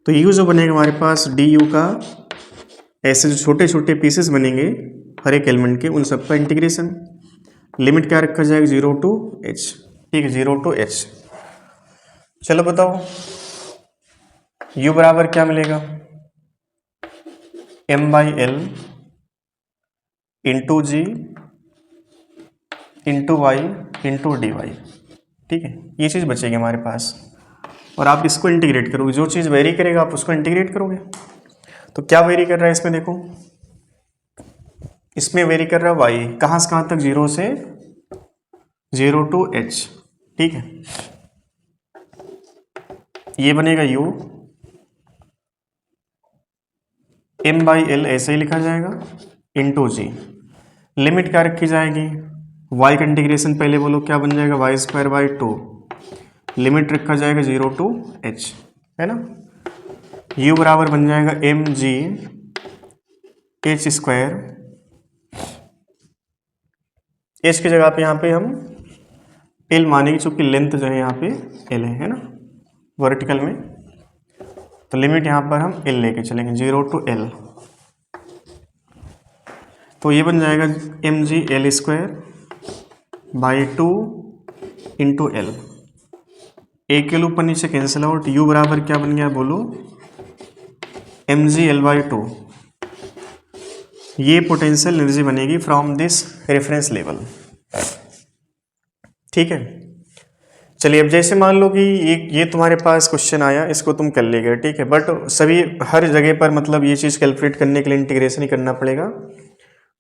तो u जो बनेगा हमारे पास du का, ऐसे जो छोटे छोटे पीसेस बनेंगे हर एक एलिमेंट के, उन सबका इंटीग्रेशन, लिमिट क्या रखा जाएगा, 0 to h, ठीक है, 0 to h। चलो बताओ u बराबर क्या मिलेगा, m/l इंटू जी into Y into D y, ठीक है। ये चीज़ बचेगी हमारे पास, और आप इसको इंटीग्रेट करोगे, जो चीज़ वेरी करेगा आप उसको इंटीग्रेट करोगे। तो क्या वेरी कर रहा है इसमें, देखो इसमें वेरी कर रहा वाई, कहाँ से कहाँ तक, 0 से 0 to h, ठीक है। ये बनेगा u, m/l ऐसे ही लिखा जाएगा, इंटू जी। लिमिट क्या रखी जाएगी, y का इंटीग्रेशन पहले बोलो क्या बन जाएगा, y²/2, लिमिट रखा जाएगा 0 to h, है ना। u बराबर बन जाएगा mg h², h की जगह पे यहाँ पे हम l मानेंगे चूंकि लेंथ जो है यहाँ पे l है ना, वर्टिकल में, तो लिमिट यहाँ पर हम l लेके चलेंगे 0 to l, तो ये बन जाएगा mg/2 इंटू l, एक के ऊपर नीचे कैंसिल आउट, u बराबर क्या बन गया बोलो, mg/2। ये पोटेंशियल एनर्जी बनेगी फ्रॉम दिस रेफरेंस लेवल, ठीक है। चलिए अब जैसे मान लो कि ये तुम्हारे पास क्वेश्चन आया, इसको तुम कर लेगे, ठीक है, बट सभी हर जगह पर मतलब ये चीज़ कैलकुलेट करने के लिए इंटीग्रेशन ही करना पड़ेगा,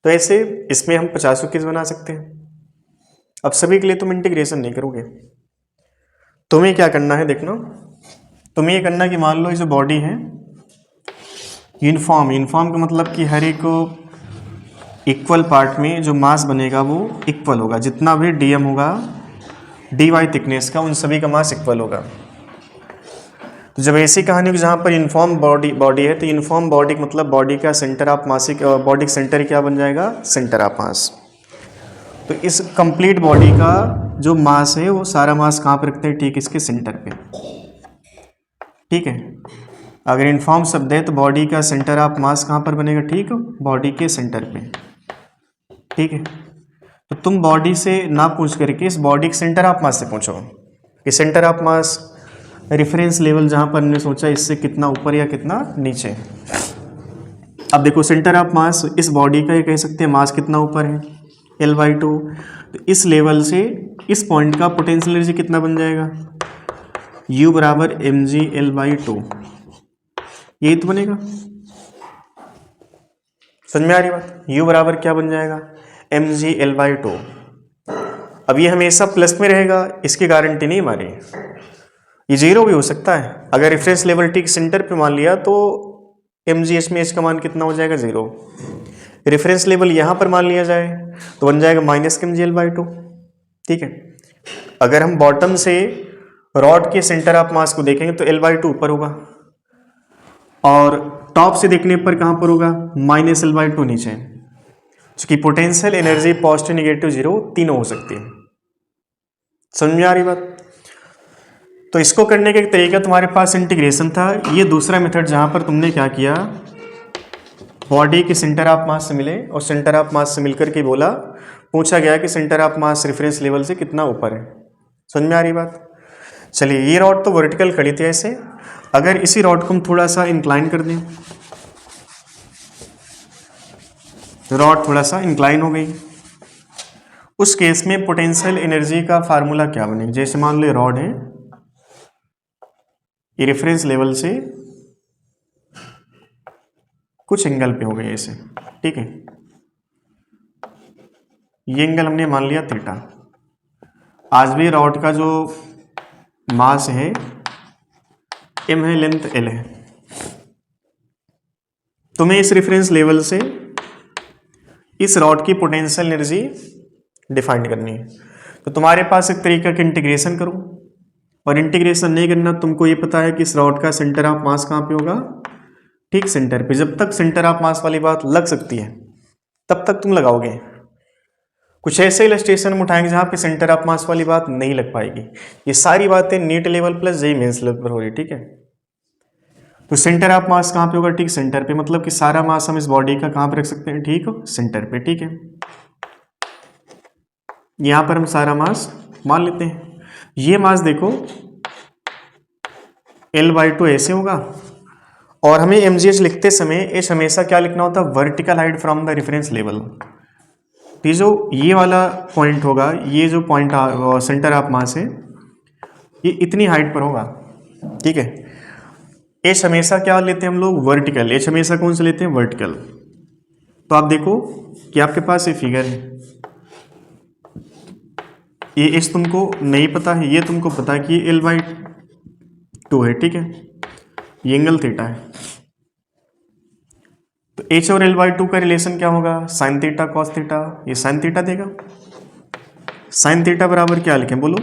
तो ऐसे इसमें हम 50 केस बना सकते हैं। अब सभी के लिए तुम इंटीग्रेशन नहीं करोगे, तुम्हें क्या करना है देखना, तुम्हें ये करना कि मान लो ये जो बॉडी है यूनिफॉर्म का मतलब कि हर एक इक्वल पार्ट में जो मास बनेगा वो इक्वल होगा, जितना भी डीएम होगा dy थिकनेस का, उन सभी का मास इक्वल होगा। तो जब ऐसी कहानी हो जहाँ पर यूनिफॉर्म बॉडी है, तो यूनिफॉर्म बॉडी का मतलब बॉडी का सेंटर ऑफ मास, बॉडी का सेंटर क्या बन जाएगा, सेंटर ऑफ मास। तो इस कंप्लीट बॉडी का जो मास है वो सारा मास कहाँ पर रखते हैं, ठीक इसके सेंटर पे, ठीक है। अगर यूनिफॉर्म शब्द है तो बॉडी का सेंटर ऑफ मास कहाँ पर बनेगा, ठीक बॉडी के सेंटर पे, ठीक है। तो तुम बॉडी से ना पूछ करके इस बॉडी के सेंटर ऑफ मास से पूछो कि centre of mass reference level जहाँ पर हमने सोचा इससे कितना ऊपर या कितना नीचे। अब देखो सेंटर ऑफ मास इस बॉडी का ये कह सकते हैं मास कितना ऊपर है, L/2, तो इस लेवल से इस पॉइंट का पोटेंशियल एनर्जी कितना बन जाएगा, U बराबर mg L/2, यही तो बनेगा। समझ में आ रही बात, U बराबर क्या बन जाएगा, mg L/2। अब ये हमेशा प्लस में रहेगा, इसकी गारंटी नहीं हमारी, ये जीरो भी हो सकता है। अगर रेफरेंस लेवल ठीक सेंटर पे मान लिया तो mgh में h का मान कितना हो जाएगा, 0। रेफरेंस लेवल यहाँ पर मान लिया जाए तो बन जाएगा -mg L/2, ठीक है। अगर हम बॉटम से रॉड के सेंटर ऑफ मास को देखेंगे तो L/2 ऊपर होगा, और टॉप से देखने पर कहाँ पर होगा, -L/2 नीचे, क्योंकि potential energy positive negative zero तीनों हो सकती है। समझ में आ रही बात। तो इसको करने का एक तरीका तुम्हारे पास इंटीग्रेशन था, ये दूसरा मेथड जहां पर तुमने क्या किया, बॉडी के सेंटर ऑफ मास से मिले और सेंटर ऑफ मास से मिलकर के बोला, पूछा गया कि centre of mass reference level से कितना ऊपर है। समझ में आ रही बात। चलिए ये रॉड तो वर्टिकल खड़ी थी ऐसे, अगर इसी रॉड को हम थोड़ा सा इंक्लाइन कर दें, रॉड थोड़ा सा इंक्लाइन हो गई, उस केस में पोटेंशियल एनर्जी का फार्मूला क्या बनेगा। जैसे मान लो रॉड है, ये रेफरेंस लेवल से कुछ एंगल पे हो गई ऐसे, ठीक है, ये एंगल हमने मान लिया थीटा। आज भी रॉड का जो मास है m है, लेंथ l है, तुम्हें इस रेफरेंस लेवल से इस रॉड की पोटेंशियल एनर्जी डिफाइन करनी है। तो तुम्हारे पास एक तरीका का इंटीग्रेशन करो, और इंटीग्रेशन नहीं करना, तुमको ये पता है कि इस रॉड का सेंटर ऑफ मास कहाँ पे होगा, ठीक सेंटर पे। जब तक सेंटर ऑफ मास वाली बात लग सकती है तब तक तुम लगाओगे। कुछ ऐसे इलस्ट्रेशन हम उठाएंगे जहाँ पे सेंटर ऑफ मास वाली बात नहीं लग पाएगी। ये सारी बातें NEET level plus JEE Mains level पर हो रही, ठीक है। तो सेंटर ऑफ मास कहाँ पे होगा, ठीक सेंटर पे, मतलब कि सारा मास हम इस बॉडी का कहाँ पे रख सकते हैं, ठीक सेंटर पे, ठीक है। यहाँ पर हम सारा मास मान लेते हैं। ये मास देखो L/2 ऐसे होगा, और हमें mgh लिखते समय h हमेशा क्या लिखना होता है, vertical height from the reference level. तो जो ये वाला पॉइंट होगा, ये जो पॉइंट सेंटर ऑफ मास है, ये इतनी हाइट पर होगा, ठीक है। h हमेशा क्या लेते हैं हम लोग, वर्टिकल। h हमेशा कौन से लेते हैं, वर्टिकल। तो आप देखो कि आपके पास ये फिगर है, ये एच तुमको नहीं पता है, ये तुमको पता है कि ये L/2 है, ठीक है, ये एंगल थीटा है। तो एच और L/2 का रिलेशन क्या होगा, साइन थीटा कॉस थीटा, ये साइन थीटा देगा। साइन थीटा बराबर क्या लिखें बोलो,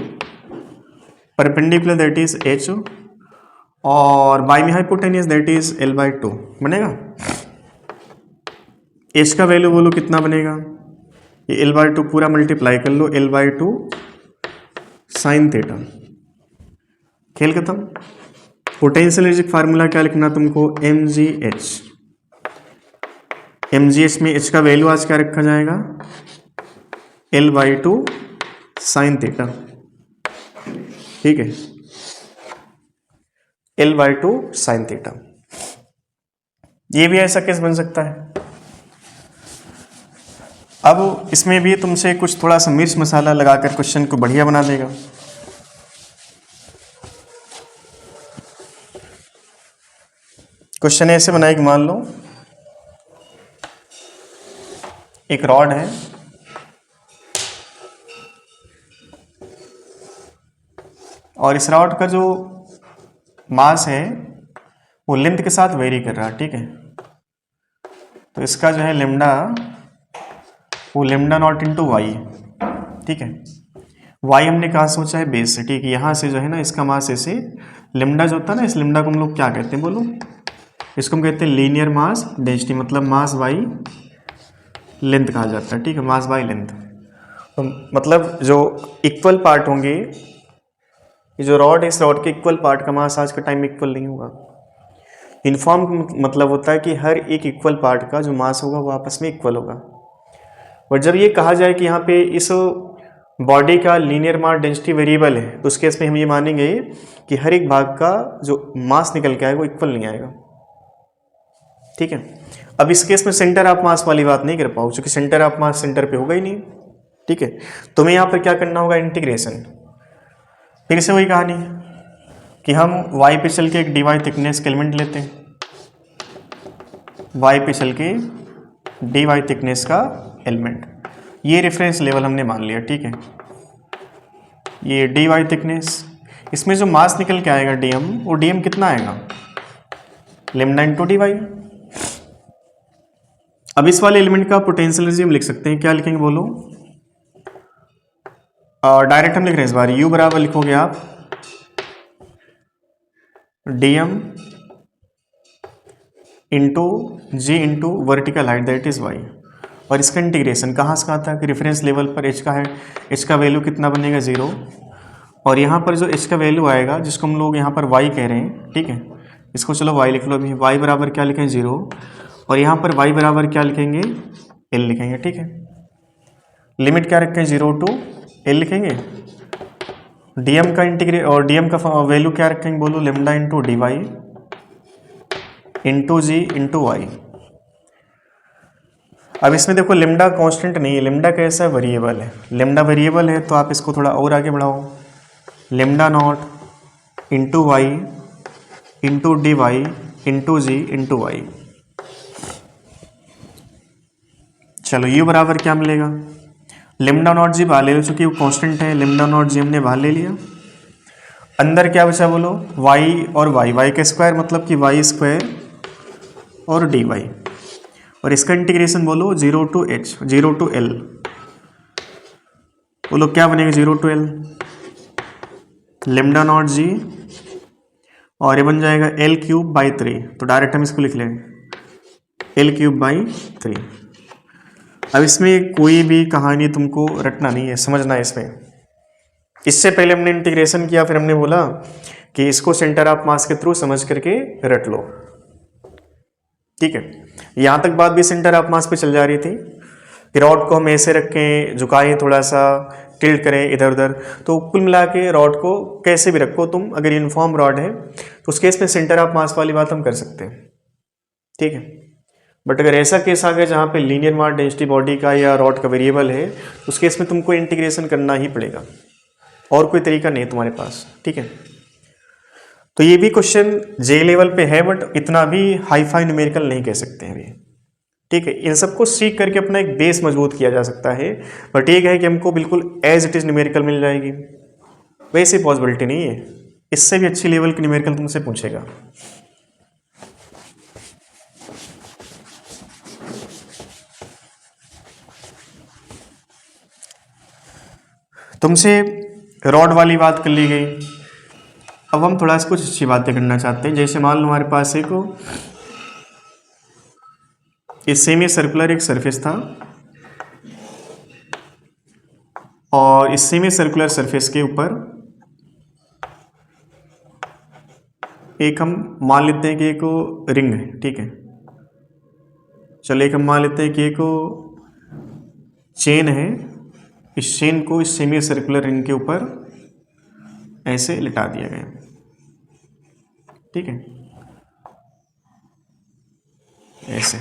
परपेंडिकुलर दैट इज एच और बाई में हाइपोटेनियस दैट इज L/2 बनेगा। एच का वैल्यू बोलो कितना बनेगा, ये L/2 पूरा मल्टीप्लाई कर लो, L/2 साइन थीटा, खेल खत्म। पोटेंशियल एनर्जी फार्मूला क्या लिखना तुमको, mgh। mgh में h का वैल्यू आज क्या रखा जाएगा, L/2 साइन थीटा, ठीक है, L/2 साइन थीटा। ये भी ऐसा केस बन सकता है। अब इसमें भी तुमसे कुछ थोड़ा सा मिर्च मसाला लगाकर क्वेश्चन को बढ़िया बना देगा। क्वेश्चन ऐसे बनाए कि मान लो एक रॉड है और इस रॉड का जो मास है वो लेंथ के साथ वेरी कर रहा है, ठीक है। तो इसका जो है लेमडा, वो लेमडा नॉट इंटू वाई, ठीक है। वाई हमने कहा सोचा है बेस से, ठीक है। यहाँ से जो है ना इसका मास ऐसे, लेमडा जो होता है ना, इस लेमडा को हम लोग क्या कहते हैं बोलो, इसको हम कहते हैं लीनियर मास डेंसिटी, मतलब मास बाई लेंथ कहा जाता है, ठीक है, मास बाई लेंथ। तो मतलब जो इक्वल पार्ट होंगे, ये जो रॉड है, इस रॉड के इक्वल पार्ट का मास आज के टाइम में इक्वल नहीं होगा। यूनिफॉर्म मतलब होता है कि हर एक इक्वल पार्ट का जो मास होगा वो आपस में इक्वल होगा। और जब ये कहा जाए कि यहाँ पे इस बॉडी का लीनियर मास डेंसिटी वेरिएबल है, तो उस केस में हम ये मानेंगे कि हर एक भाग का जो मास निकल के आएगा वो इक्वल नहीं आएगा, ठीक है। अब इस केस में सेंटर ऑफ मास वाली बात नहीं कर पाओ, क्योंकि सेंटर ऑफ मास सेंटर पे होगा ही नहीं, ठीक है। तुम्हें यहाँ पर क्या करना होगा, इंटीग्रेशन। फिर से वही कहानी कि हम y पे चल के एक dy थिकनेस के एलिमेंट लेते हैं, y पे चल के dy थिकनेस का एलिमेंट, ये रेफरेंस लेवल हमने मान लिया, ठीक है। ये dy थिकनेस, इसमें जो मास निकल के आएगा dm, वो dm कितना आएगा, लेमडा इंटू dy। अब इस वाले एलिमेंट का पोटेंशियल एनर्जी हम लिख सकते हैं, क्या लिखेंगे बोलो, डायरेक्ट हम लिख रहे हैं इस बार, u बराबर लिखोगे आप dm into ji into vertical height that is y, और इसका इंटीग्रेशन कहाँ से कहाँ तक, रेफरेंस लेवल पर h का है, h का वैल्यू कितना बनेगा 0, और यहाँ पर जो h का वैल्यू आएगा जिसको हम लोग यहाँ पर y कह रहे हैं, ठीक है, इसको चलो y लिख लो अभी। y बराबर क्या लिखें 0, और यहाँ पर y बराबर क्या लिखेंगे l लिखेंगे, ठीक है। लिमिट क्या रखें 0 टू l लिखेंगे। dm का इंटीग्रेट और dm का वैल्यू क्या रखेंगे बोलो, लेमडा इंटू dy इंटू जी इंटू वाई। अब इसमें देखो लेमडा कांस्टेंट नहीं है, लेमडा कैसा है, वेरिएबल है। लेमडा वेरिएबल है तो आप इसको थोड़ा और आगे बढ़ाओ, lambda naught into Y into D Y into जी इंटू वाई। चलो यू बराबर क्या मिलेगा, लेमडा नॉट जी बाहर ले लो, चूंकि वो कांस्टेंट है, लेमडा नॉट जी हमने बाहर ले लिया। अंदर क्या बचा बोलो, वाई और वाई, वाई का स्क्वायर मतलब कि वाई स्क्वायर और डी वाई, और इसका इंटीग्रेशन बोलो 0 टू h 0 टू l, बोलो क्या बनेगा 0 टू l, लेमडा नॉट जी, और ये बन जाएगा L3/3। तो डायरेक्ट हम इसको लिख लेंगे L3/3। अब इसमें कोई भी कहानी तुमको रटना नहीं है, समझना है इसमें। इससे पहले हमने इंटीग्रेशन किया, फिर हमने बोला कि इसको सेंटर ऑफ मास के थ्रू समझ करके रट लो, ठीक है। यहाँ तक बात भी सेंटर ऑफ मास पे चल जा रही थी कि रॉड को हम ऐसे रखें, झुकाएं, थोड़ा सा टिल्ट करें इधर उधर, तो कुल मिला के रॉड को कैसे भी रखो तुम, अगर यूनिफॉर्म रॉड है तो उस केस में सेंटर ऑफ मास वाली बात हम कर सकते हैं, ठीक है। बट अगर ऐसा केस आ गया जहाँ पे लीनियर मास डेंसिटी बॉडी का या रॉड का वेरिएबल है, उस केस में तुमको इंटीग्रेशन करना ही पड़ेगा, और कोई तरीका नहीं है तुम्हारे पास, ठीक है। तो ये भी क्वेश्चन जे लेवल पे है, बट इतना भी हाई फाई न्यूमेरिकल नहीं कह सकते हैं अभी, ठीक है, इन सबको सीख करके अपना एक बेस मजबूत किया जा सकता है, बट ये है कि हमको बिल्कुल एज इट इज न्यूमेरिकल मिल जाएगी, वैसी पॉसिबिलिटी नहीं है, इससे भी अच्छी लेवल की न्यूमेरिकल तुमसे पूछेगा। तुमसे रॉड वाली बात कर ली गई, अब हम थोड़ा सा कुछ अच्छी बातें करना चाहते हैं। जैसे मान लो हमारे पास एक सेमी सर्कुलर एक सरफेस था, और इस सेमी सर्कुलर सरफेस के ऊपर एक हम मान लेते हैं कि एक रिंग है, ठीक है। चलो एक हम मान लेते हैं कि एक चेन है, इस चेन को इस सेमी सर्कुलर रिंग के ऊपर ऐसे लिटा दिया गया, ठीक है, ऐसे।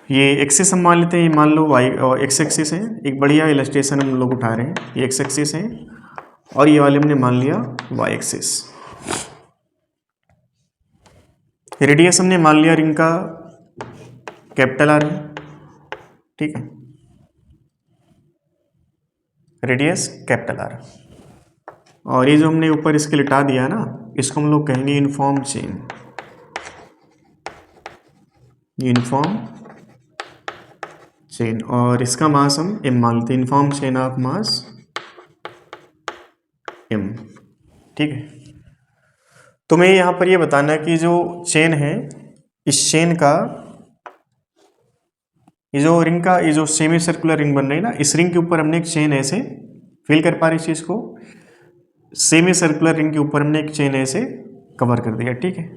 ये एक्सिस हम मान लेते हैं, ये मान लो वाई एक्स एक्सिस है, एक बढ़िया इलस्ट्रेशन हम लोग उठा रहे हैं, ये एक्स एक्सिस है और ये वाले हमने मान लिया वाई एक्सिस। रेडियस हमने मान लिया रिंग का कैपिटल आर है, ठीक है, रेडियस कैपिटल आर। और ये जो हमने ऊपर इसके लिटा दिया है ना, इसको हम लोग कहेंगे यूनिफॉर्म चेन, यूनिफॉर्म चेन, और इसका मास हम m मान लेते हैं, uniform chain of mass m, ठीक है। तुम्हें यहां पर ये बताना है कि जो चेन है, इस चेन का ये जो रिंग का ये जो सेमी सर्कुलर रिंग बन रही है ना, इस रिंग के ऊपर हमने एक चेन ऐसे फील कर पा रही, इस चीज को सेमी सर्कुलर रिंग के ऊपर हमने एक चेन ऐसे कवर कर दिया, ठीक है।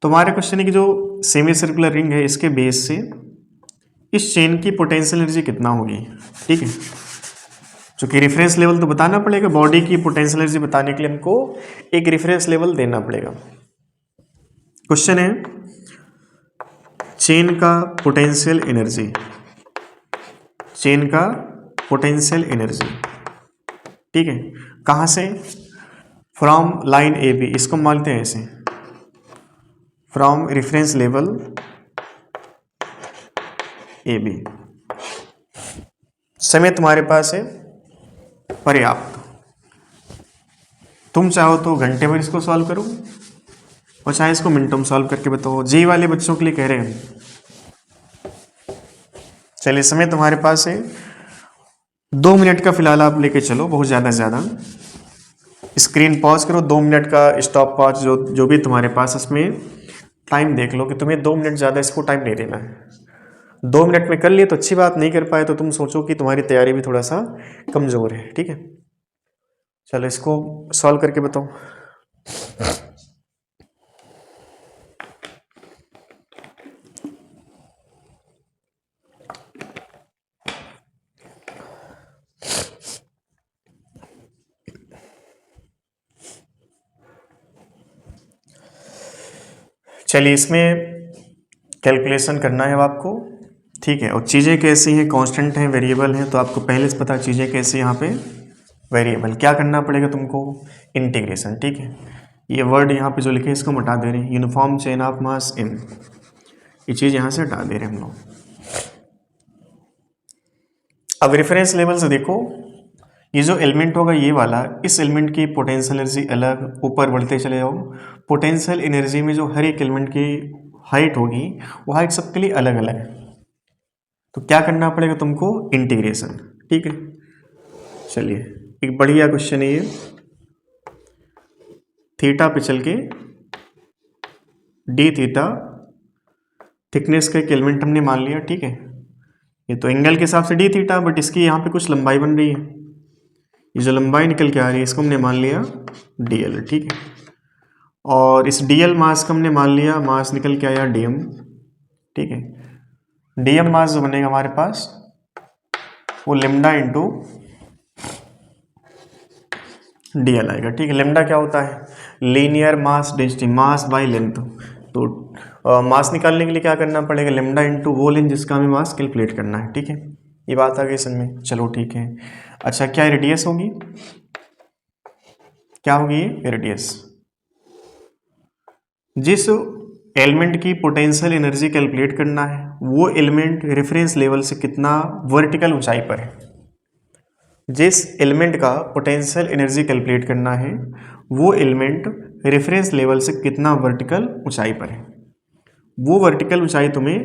तो हमारे क्वेश्चन है कि जो सेमी सर्कुलर रिंग है, इसके बेस से इस चेन की पोटेंशियल एनर्जी कितना होगी, ठीक है। चूंकि रेफरेंस लेवल तो बताना पड़ेगा, बॉडी की पोटेंशियल एनर्जी बताने के लिए हमको एक रेफरेंस लेवल देना पड़ेगा। क्वेश्चन है चेन का पोटेंशियल एनर्जी, चेन का पोटेंशियल एनर्जी, ठीक है, कहां से, फ्रॉम लाइन ए बी, इसको मानते हैं ऐसे, from reference level A B. समय तुम्हारे पास है पर्याप्त, तुम चाहो तो घंटे भर इसको सॉल्व करो और चाहे इसको मिनटों में सॉल्व करके बताओ, जी वाले बच्चों के लिए कह रहे हैं। चलिए समय तुम्हारे पास है 2 मिनट का, फिलहाल आप लेके चलो, बहुत ज़्यादा से ज़्यादा। स्क्रीन पॉज करो, 2 मिनट का स्टॉप पॉज जो भी तुम्हारे पास, इसमें टाइम देख लो कि तुम्हें 2 मिनट ज़्यादा इसको टाइम नहीं देना है। 2 मिनट में कर लिए तो अच्छी बात, नहीं कर पाए तो तुम सोचो कि तुम्हारी तैयारी भी थोड़ा सा कमज़ोर है, ठीक है। चलो इसको सॉल्व करके बताओ। चलिए इसमें कैलकुलेशन करना है अब आपको, ठीक है। और चीज़ें कैसी हैं, कांस्टेंट हैं, वेरिएबल हैं, तो आपको पहले से पता चीज़ें कैसी यहाँ पे वेरिएबल। क्या करना पड़ेगा तुमको, इंटीग्रेशन, ठीक है। ये वर्ड यहाँ पे जो लिखे इसको हम हटा दे रहे हैं, uniform chain of mass m, ये चीज़ यहाँ से हटा दे रहे हैं हम लोग। अब रेफरेंस लेवल से देखो, ये जो एलिमेंट होगा ये वाला, इस एलिमेंट की पोटेंशियल एनर्जी अलग, ऊपर बढ़ते चले जाओ, पोटेंशियल एनर्जी में जो हर एक एलिमेंट की हाइट होगी वो हाइट सबके लिए अलग अलग है, तो क्या करना पड़ेगा तुमको, इंटीग्रेशन, ठीक है। चलिए एक बढ़िया क्वेश्चन है ये, थीटा पे चल के डी थीटा थिकनेस का एक एलिमेंट हमने मान लिया, ठीक है। ये तो एंगल के हिसाब से डी थीटा, बट इसकी यहाँ पे कुछ लंबाई बन रही है, ये जो लंबाई निकल के आ रही है इसको हमने मान लिया dl, ठीक है। और इस dl मास का हमने मान लिया मास निकल के आया dm, ठीक है। dm मास जो बनेगा हमारे पास वो लेमडा इंटू dl आएगा, ठीक है। लेमडा क्या होता है, linear mass density, mass by length. तो मास निकालने के लिए क्या करना पड़ेगा, लेमडा इंटू वो लेंथ जिसका हमें मास कैलकुलेट करना है, ठीक है। ये बात आ गई समझ में, चलो ठीक है। अच्छा क्या रेडियस होगी, क्या होगी ये रेडियस, जिस एलिमेंट की पोटेंशियल एनर्जी कैलकुलेट करना है, वो एलिमेंट रेफरेंस लेवल से कितना वर्टिकल ऊंचाई पर है। जिस एलिमेंट का पोटेंशियल एनर्जी कैलकुलेट करना है वो एलिमेंट रेफरेंस लेवल से कितना वर्टिकल ऊंचाई पर है, वो वर्टिकल ऊंचाई तुम्हें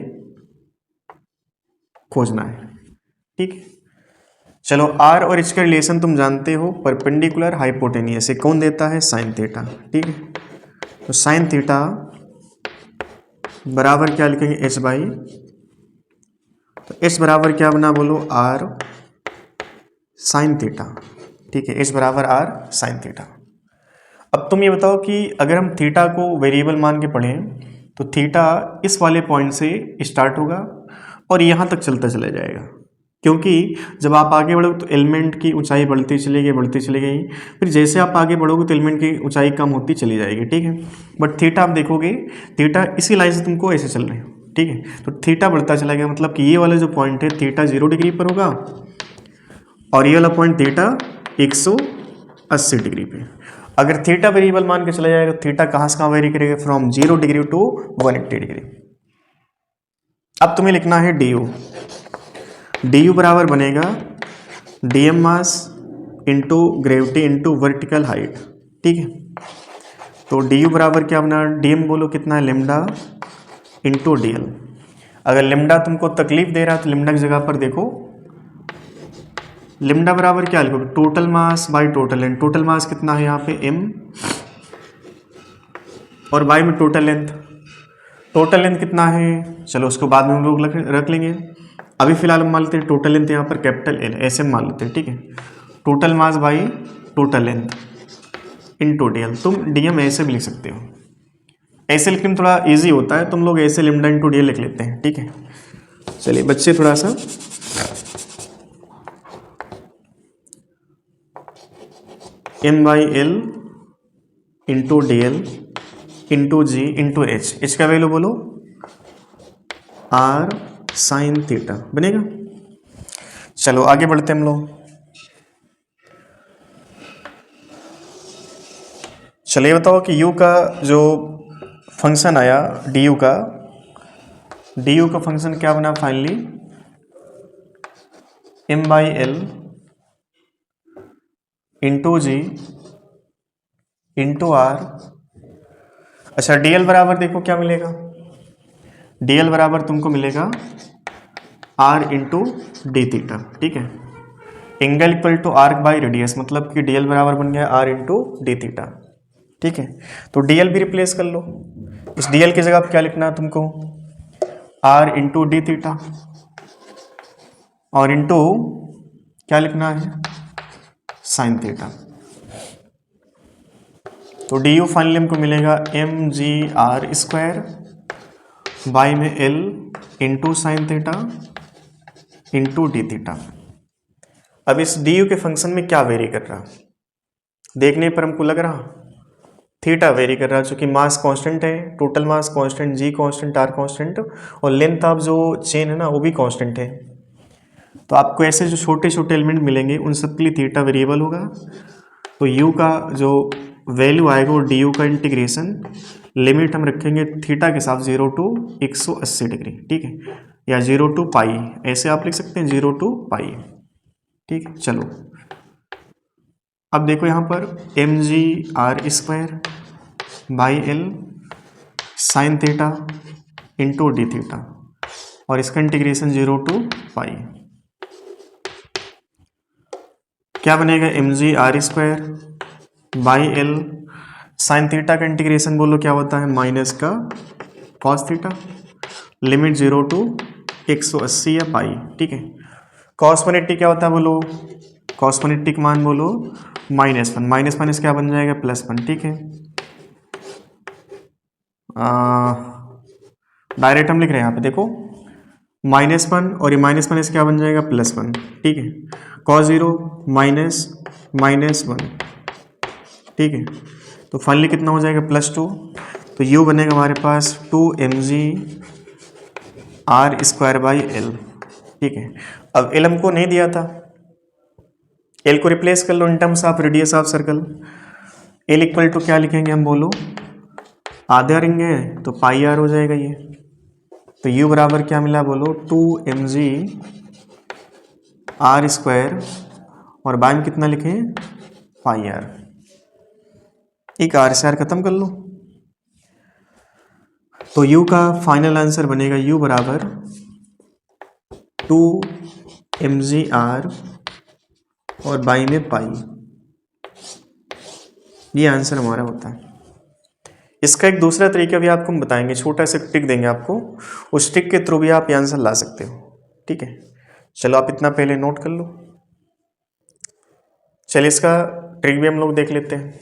खोजना है। ठीक है, चलो आर और एच का रिलेशन तुम जानते हो, परपेंडिकुलर हाइपोटेनियस, कौन देता है, साइन थीटा। ठीक है, तो साइन थीटा बराबर क्या लिखेंगे, एच बाई, तो एच बराबर क्या बना बोलो, आर साइन थीटा। ठीक है, एच बराबर आर साइन थीटा। अब तुम ये बताओ कि अगर हम थीटा को वेरिएबल मान के पढ़ें तो थीटा इस वाले पॉइंट से स्टार्ट होगा और यहाँ तक चलता चला जाएगा, क्योंकि जब आप आगे बढ़ोगे तो एलिमेंट की ऊंचाई बढ़ती चली गई, फिर जैसे आप आगे बढ़ोगे तो एलिमेंट की ऊंचाई कम होती चली जाएगी। ठीक है, बट थीटा आप देखोगे, थीटा इसी लाइन से तुमको ऐसे चल रहे हो। ठीक है, तो थीटा बढ़ता चला गया, मतलब कि ये वाला जो पॉइंट है थीटा 0 डिग्री पर होगा और ये वाला पॉइंट थीटा 180 डिग्री पे। अगर थीटा वेरिएबल मान के चला जाएगा तो थीटा कहाँ से कहाँ वेरी करेगा, फ्रॉम 0 डिग्री टू 180 डिग्री। अब तुम्हें लिखना है डी यू बराबर बनेगा DM mass into gravity into vertical height. ठीक है, तो डी यू बराबर क्या बना, डीएम बोलो कितना है, लेमडा इंटू डीएल। अगर लेमडा तुमको तकलीफ दे रहा है तो लेमडा की जगह पर देखो, लेमडा बराबर क्या लिखोगे, total mass by total length. Total mass कितना है यहाँ पे m, और बाई में टोटल लेंथ। टोटल लेंथ कितना है, चलो उसको बाद में हम लोग रख लेंगे, अभी फिलहाल हम मान लेते हैं टोटल लेंथ यहाँ पर कैपिटल एल, ऐसे मान लेते हैं। ठीक है, total mass by total length into DL. तुम डीएम ऐसे भी लिख सकते हो, ऐसे लिखने में थोड़ा इजी होता है, तुम लोग ऐसे लेमडा इंटू डीएल लिख लेते हैं। ठीक है, चलिए बच्चे थोड़ा सा M by L into D L into ji into H, H का वैल्यू बोलो आर साइन थीटा बनेगा। चलो आगे बढ़ते हम लोग। चलिए बताओ कि u का जो फंक्शन आया du का फंक्शन क्या बना finally, m by L into ji into R. अच्छा dl बराबर देखो क्या मिलेगा, dl बराबर तुमको मिलेगा r इंटू डी थीटा। ठीक है, angle equal to arc by radius, मतलब कि dl बराबर बन गया r इंटू डी थीटा। ठीक है, तो dl भी रिप्लेस कर लो, इस dl की जगह पर क्या लिखना है तुमको, r इंटू डी थीटा, और इंटू क्या लिखना है, साइन थीटा। तो डी यू फाइनली हमको मिलेगा m ji are square by में l into sine theta into D theta. अब इस डी यू के फंक्शन में क्या वेरी कर रहा, देखने पर हमको लग रहा थीटा वेरी कर रहा, चूंकि मास कांस्टेंट है, total mass constant, G constant, R constant, और लेंथ ऑफ जो चेन है ना वो भी कांस्टेंट है। तो आपको ऐसे जो छोटे छोटे एलिमेंट मिलेंगे उन सब के लिए थीटा वेरिएबल होगा। तो u का जो वैल्यू आएगा वो डी यू का इंटीग्रेशन लिमिट हम रखेंगे थीटा के साथ 0 टू 180 डिग्री। ठीक है, या 0 टू पाई, ऐसे आप लिख सकते हैं 0 टू पाई। ठीक है, चलो अब देखो यहाँ पर M ji are square by L sine theta into D theta, और इसका इंटीग्रेशन 0 टू पाई, क्या बनेगा, M ji are square by L sine theta का इंटीग्रेशन बोलो क्या होता है, माइनस का कॉस थीटा, लिमिट 0 टू 180 या पाई। ठीक है, कॉस 180 क्या होता है बोलो, कॉस 180 का मान बोलो -1, माइनस माइनस क्या बन जाएगा, +1। ठीक है, डायरेक्ट हम लिख रहे हैं यहाँ पे देखो -1 और ये माइनस माइनस क्या बन जाएगा, +1। ठीक है, कॉस 0 -1। ठीक है, तो फाइनली कितना हो जाएगा, +2। तो u बनेगा हमारे पास 2mg R square by L. ठीक है, अब एल हमको नहीं दिया था, एल को रिप्लेस कर लो in terms of radius of circle. L equal to क्या लिखेंगे हम बोलो, आधा रिंग है तो पाई आर हो जाएगा ये। तो यू बराबर क्या मिला बोलो, 2mg r², और बाय में कितना लिखे, पाई आर। एक आर से आर खत्म कर लो, तो u का फाइनल आंसर बनेगा u बराबर 2mg r और बाई में पाई। ये आंसर हमारा होता है। इसका एक दूसरा तरीका भी आपको हम बताएंगे, छोटा सा ट्रिक देंगे आपको, उस ट्रिक के थ्रू भी आप ये आंसर ला सकते हो। ठीक है, चलो आप इतना पहले नोट कर लो। चलिए इसका ट्रिक भी हम लोग देख लेते हैं।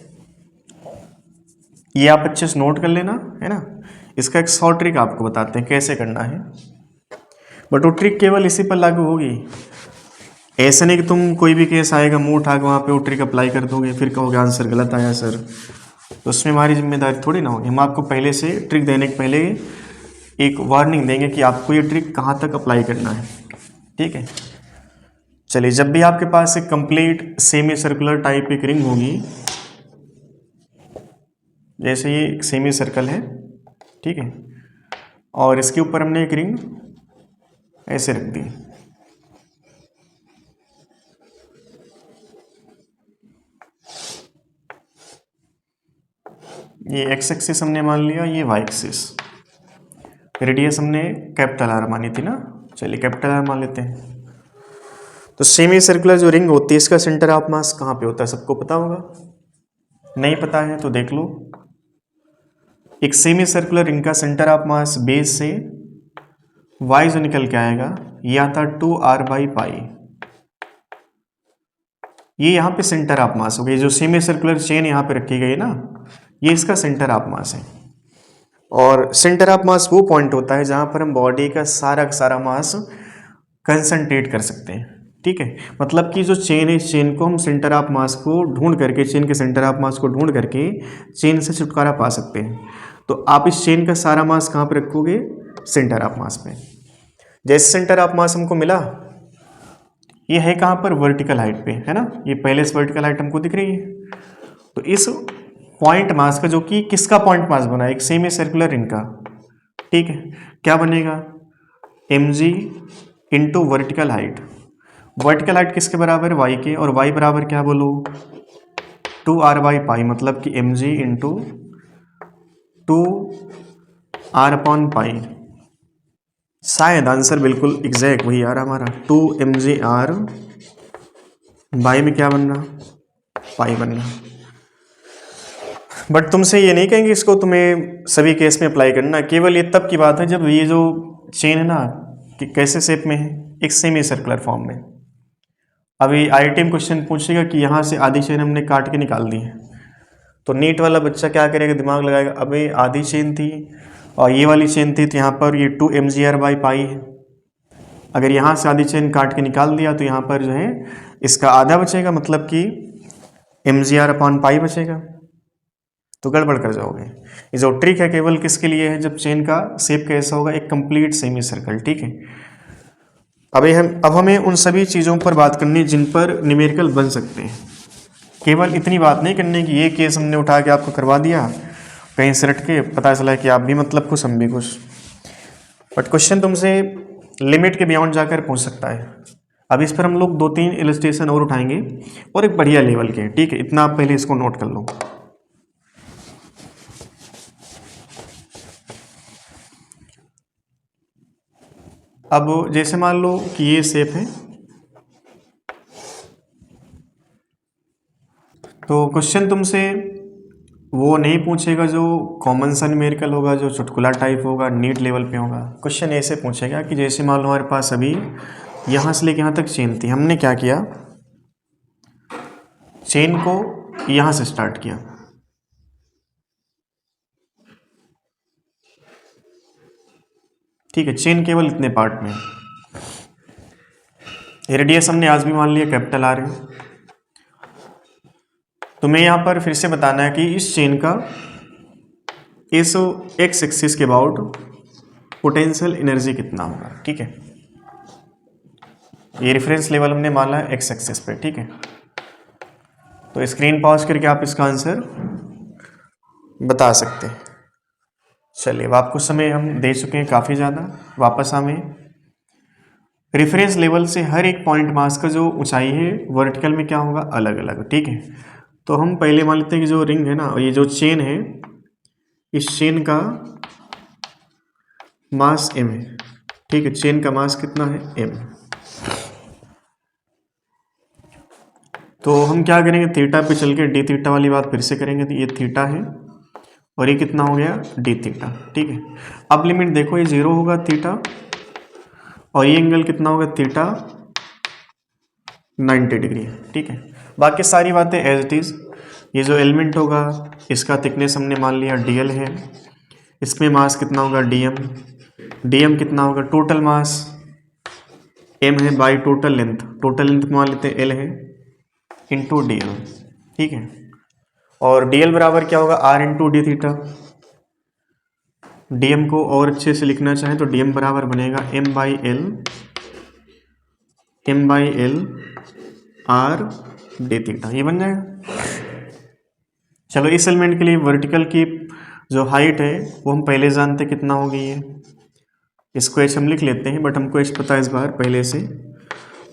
ये आप अच्छे से नोट कर लेना, है ना। इसका एक शॉर्ट ट्रिक आपको बताते हैं कैसे करना है, बट वो ट्रिक केवल इसी पर लागू होगी। ऐसा नहीं कि तुम कोई भी केस आएगा मुंह उठा के वहाँ पे वो ट्रिक अप्लाई कर दोगे, फिर कहोगे आंसर गलत आया सर, तो उसमें हमारी जिम्मेदारी थोड़ी ना होगी। हम आपको पहले से ट्रिक देने के पहले एक वार्निंग देंगे कि आपको ये ट्रिक कहाँ तक अप्लाई करना है। ठीक है, चलिए जब भी आपके पास एक कंप्लीट सेमी सर्कुलर टाइप एक रिंग होगी, जैसे ये एक सेमी सर्कल है, ठीक है, और इसके ऊपर हमने एक रिंग ऐसे रख दी, ये एक्स एक्सिस हमने मान लिया, ये वाई एक्सिस, रेडियस हमने कैपिटल आर मानी थी ना, चलिए कैपिटल आर मान लेते हैं। तो सेमी सर्कुलर जो रिंग होती है इसका सेंटर ऑफ मास कहाँ पे होता है, सबको पता होगा। नहीं पता है तो देख लो, एक सेमी सर्कुलर रिंग का सेंटर ऑफ मास बेस से वाई जो निकल के आएगा ये आता 2r/पाई। ये यहाँ पे सेंटर ऑफ मास हो गई, जो सेमी सर्कुलर चेन यहाँ पे रखी गई है ना, ये इसका सेंटर ऑफ मास है। और सेंटर ऑफ मास वो पॉइंट होता है जहाँ पर हम बॉडी का सारा मास कंसंट्रेट कर सकते हैं। ठीक है, मतलब कि जो चेन है, इस चेन को हम सेंटर ऑफ मास को ढूंढ करके, चेन के सेंटर ऑफ मास को ढूंढ करके चेन से छुटकारा पा सकते हैं। तो आप इस चेन का सारा मास कहाँ पर रखोगे, सेंटर ऑफ मास पे। जैसे सेंटर ऑफ मास हमको मिला, ये है कहाँ पर, वर्टिकल हाइट पे, है ना, ये पहले से वर्टिकल हाइट हमको दिख रही है। तो इस पॉइंट मास का, जो कि किसका पॉइंट मास बना है, एक सेमी सर्कुलर रिंग का, ठीक है, क्या बनेगा, mg into vertical height. Vertical height किसके बराबर है, y के, और y बराबर क्या बोलो, 2r/पाई, मतलब कि mg इंटू 2r/पाई। शायद आंसर बिल्कुल एग्जैक्ट वही आ रहा हमारा, 2mgr बाई में क्या बनना, पाई बनना। बट तुमसे ये नहीं कहेंगे इसको तुम्हें सभी केस में अप्लाई करना, केवल ये तब की बात है जब ये जो चेन है ना, कि कैसे शेप में है, एक सेमी सर्कुलर फॉर्म में। अभी IIT में क्वेश्चन पूछेगा कि यहाँ से आधी चेन हमने काट के निकाल दी है, तो नीट वाला बच्चा क्या करेगा, दिमाग लगाएगा, अबे आधी चेन थी और ये वाली चेन थी, तो यहाँ पर ये 2mgr/पाई है। अगर यहाँ से आधी चेन काट के निकाल दिया तो यहाँ पर जो है इसका आधा बचेगा, मतलब कि mgr/पाई बचेगा, तो गड़बड़ कर जाओगे। ये जो ट्रिक है केवल किसके लिए है, जब चेन का शेप कैसा होगा, एक कंप्लीट सेमी सर्कल। ठीक है, अब हमें उन सभी चीज़ों पर बात करनी जिन पर न्यूमेरिकल बन सकते हैं। केवल इतनी बात नहीं करनी कि ये केस हमने उठा के आपको करवा दिया, कहीं से रट के पता चला कि आप भी मतलब कुछ हम भी कुछ, बट क्वेश्चन तुमसे लिमिट के बियॉन्ड जाकर पूछ सकता है। अब इस पर हम लोग 2-3 इलस्ट्रेशन और उठाएंगे, और एक बढ़िया लेवल के। ठीक है, इतना आप पहले इसको नोट कर लो। अब जैसे मान लो कि ये शेप है, तो क्वेश्चन तुमसे वो नहीं पूछेगा जो कॉमन सा न्यूमेरिकल होगा, जो चुटकुला टाइप होगा, नीट लेवल पे होगा। क्वेश्चन ऐसे पूछेगा कि जैसे मान लो हमारे पास अभी यहाँ से लेके यहाँ तक चेन थी, हमने क्या किया, चेन को यहाँ से स्टार्ट किया, ठीक है, चेन केवल इतने पार्ट में। रेडियस हमने आज भी मान लिया कैपिटल आर है। तुम्हें यहाँ पर फिर से बताना है कि इस चेन का इस एक्स एक्सिस के अबाउट पोटेंशियल एनर्जी कितना होगा। ठीक है, ये रेफरेंस लेवल हमने माना है एक्स एक्सिस पे। ठीक है, तो स्क्रीन पॉज करके आप इसका आंसर बता सकते हैं। चलिए, अब आपको समय हम दे चुके हैं काफ़ी ज़्यादा, वापस हमें रेफरेंस लेवल से हर एक पॉइंट मास का जो ऊंचाई है वर्टिकल में क्या होगा, अलग अलग, ठीक है। तो हम पहले मान लेते हैं कि जो रिंग है ना, ये जो चेन है, इस चेन का मास m है, ठीक है। चेन का मास कितना है, m। तो हम क्या करेंगे, थीटा पे चल के डी थीटा वाली बात फिर से करेंगे। तो ये थीटा है और ये कितना हो गया, डी थीटा, ठीक है। अब लिमिट देखो, ये 0 होगा थीटा, और ये एंगल कितना होगा, थीटा 90 डिग्री है, ठीक है। बाकी सारी बातें एज इट इज़। ये जो एलिमेंट होगा इसका थिकनेस हमने मान लिया dl है, इसमें मास कितना होगा, dm कितना होगा, टोटल मास m है बाई टोटल लेंथ मान लेते हैं l है इंटू dl, ठीक है। और dl बराबर क्या होगा, r into D theta. dm को और अच्छे से लिखना चाहें तो dm बराबर बनेगा m by L r d theta, ये बन जाएगा। चलो, इस एलिमेंट के लिए वर्टिकल की जो हाइट है वो हम पहले जानते कितना होगी, ये इसको h हम लिख लेते हैं, बट हमको h पता है इस बार पहले से।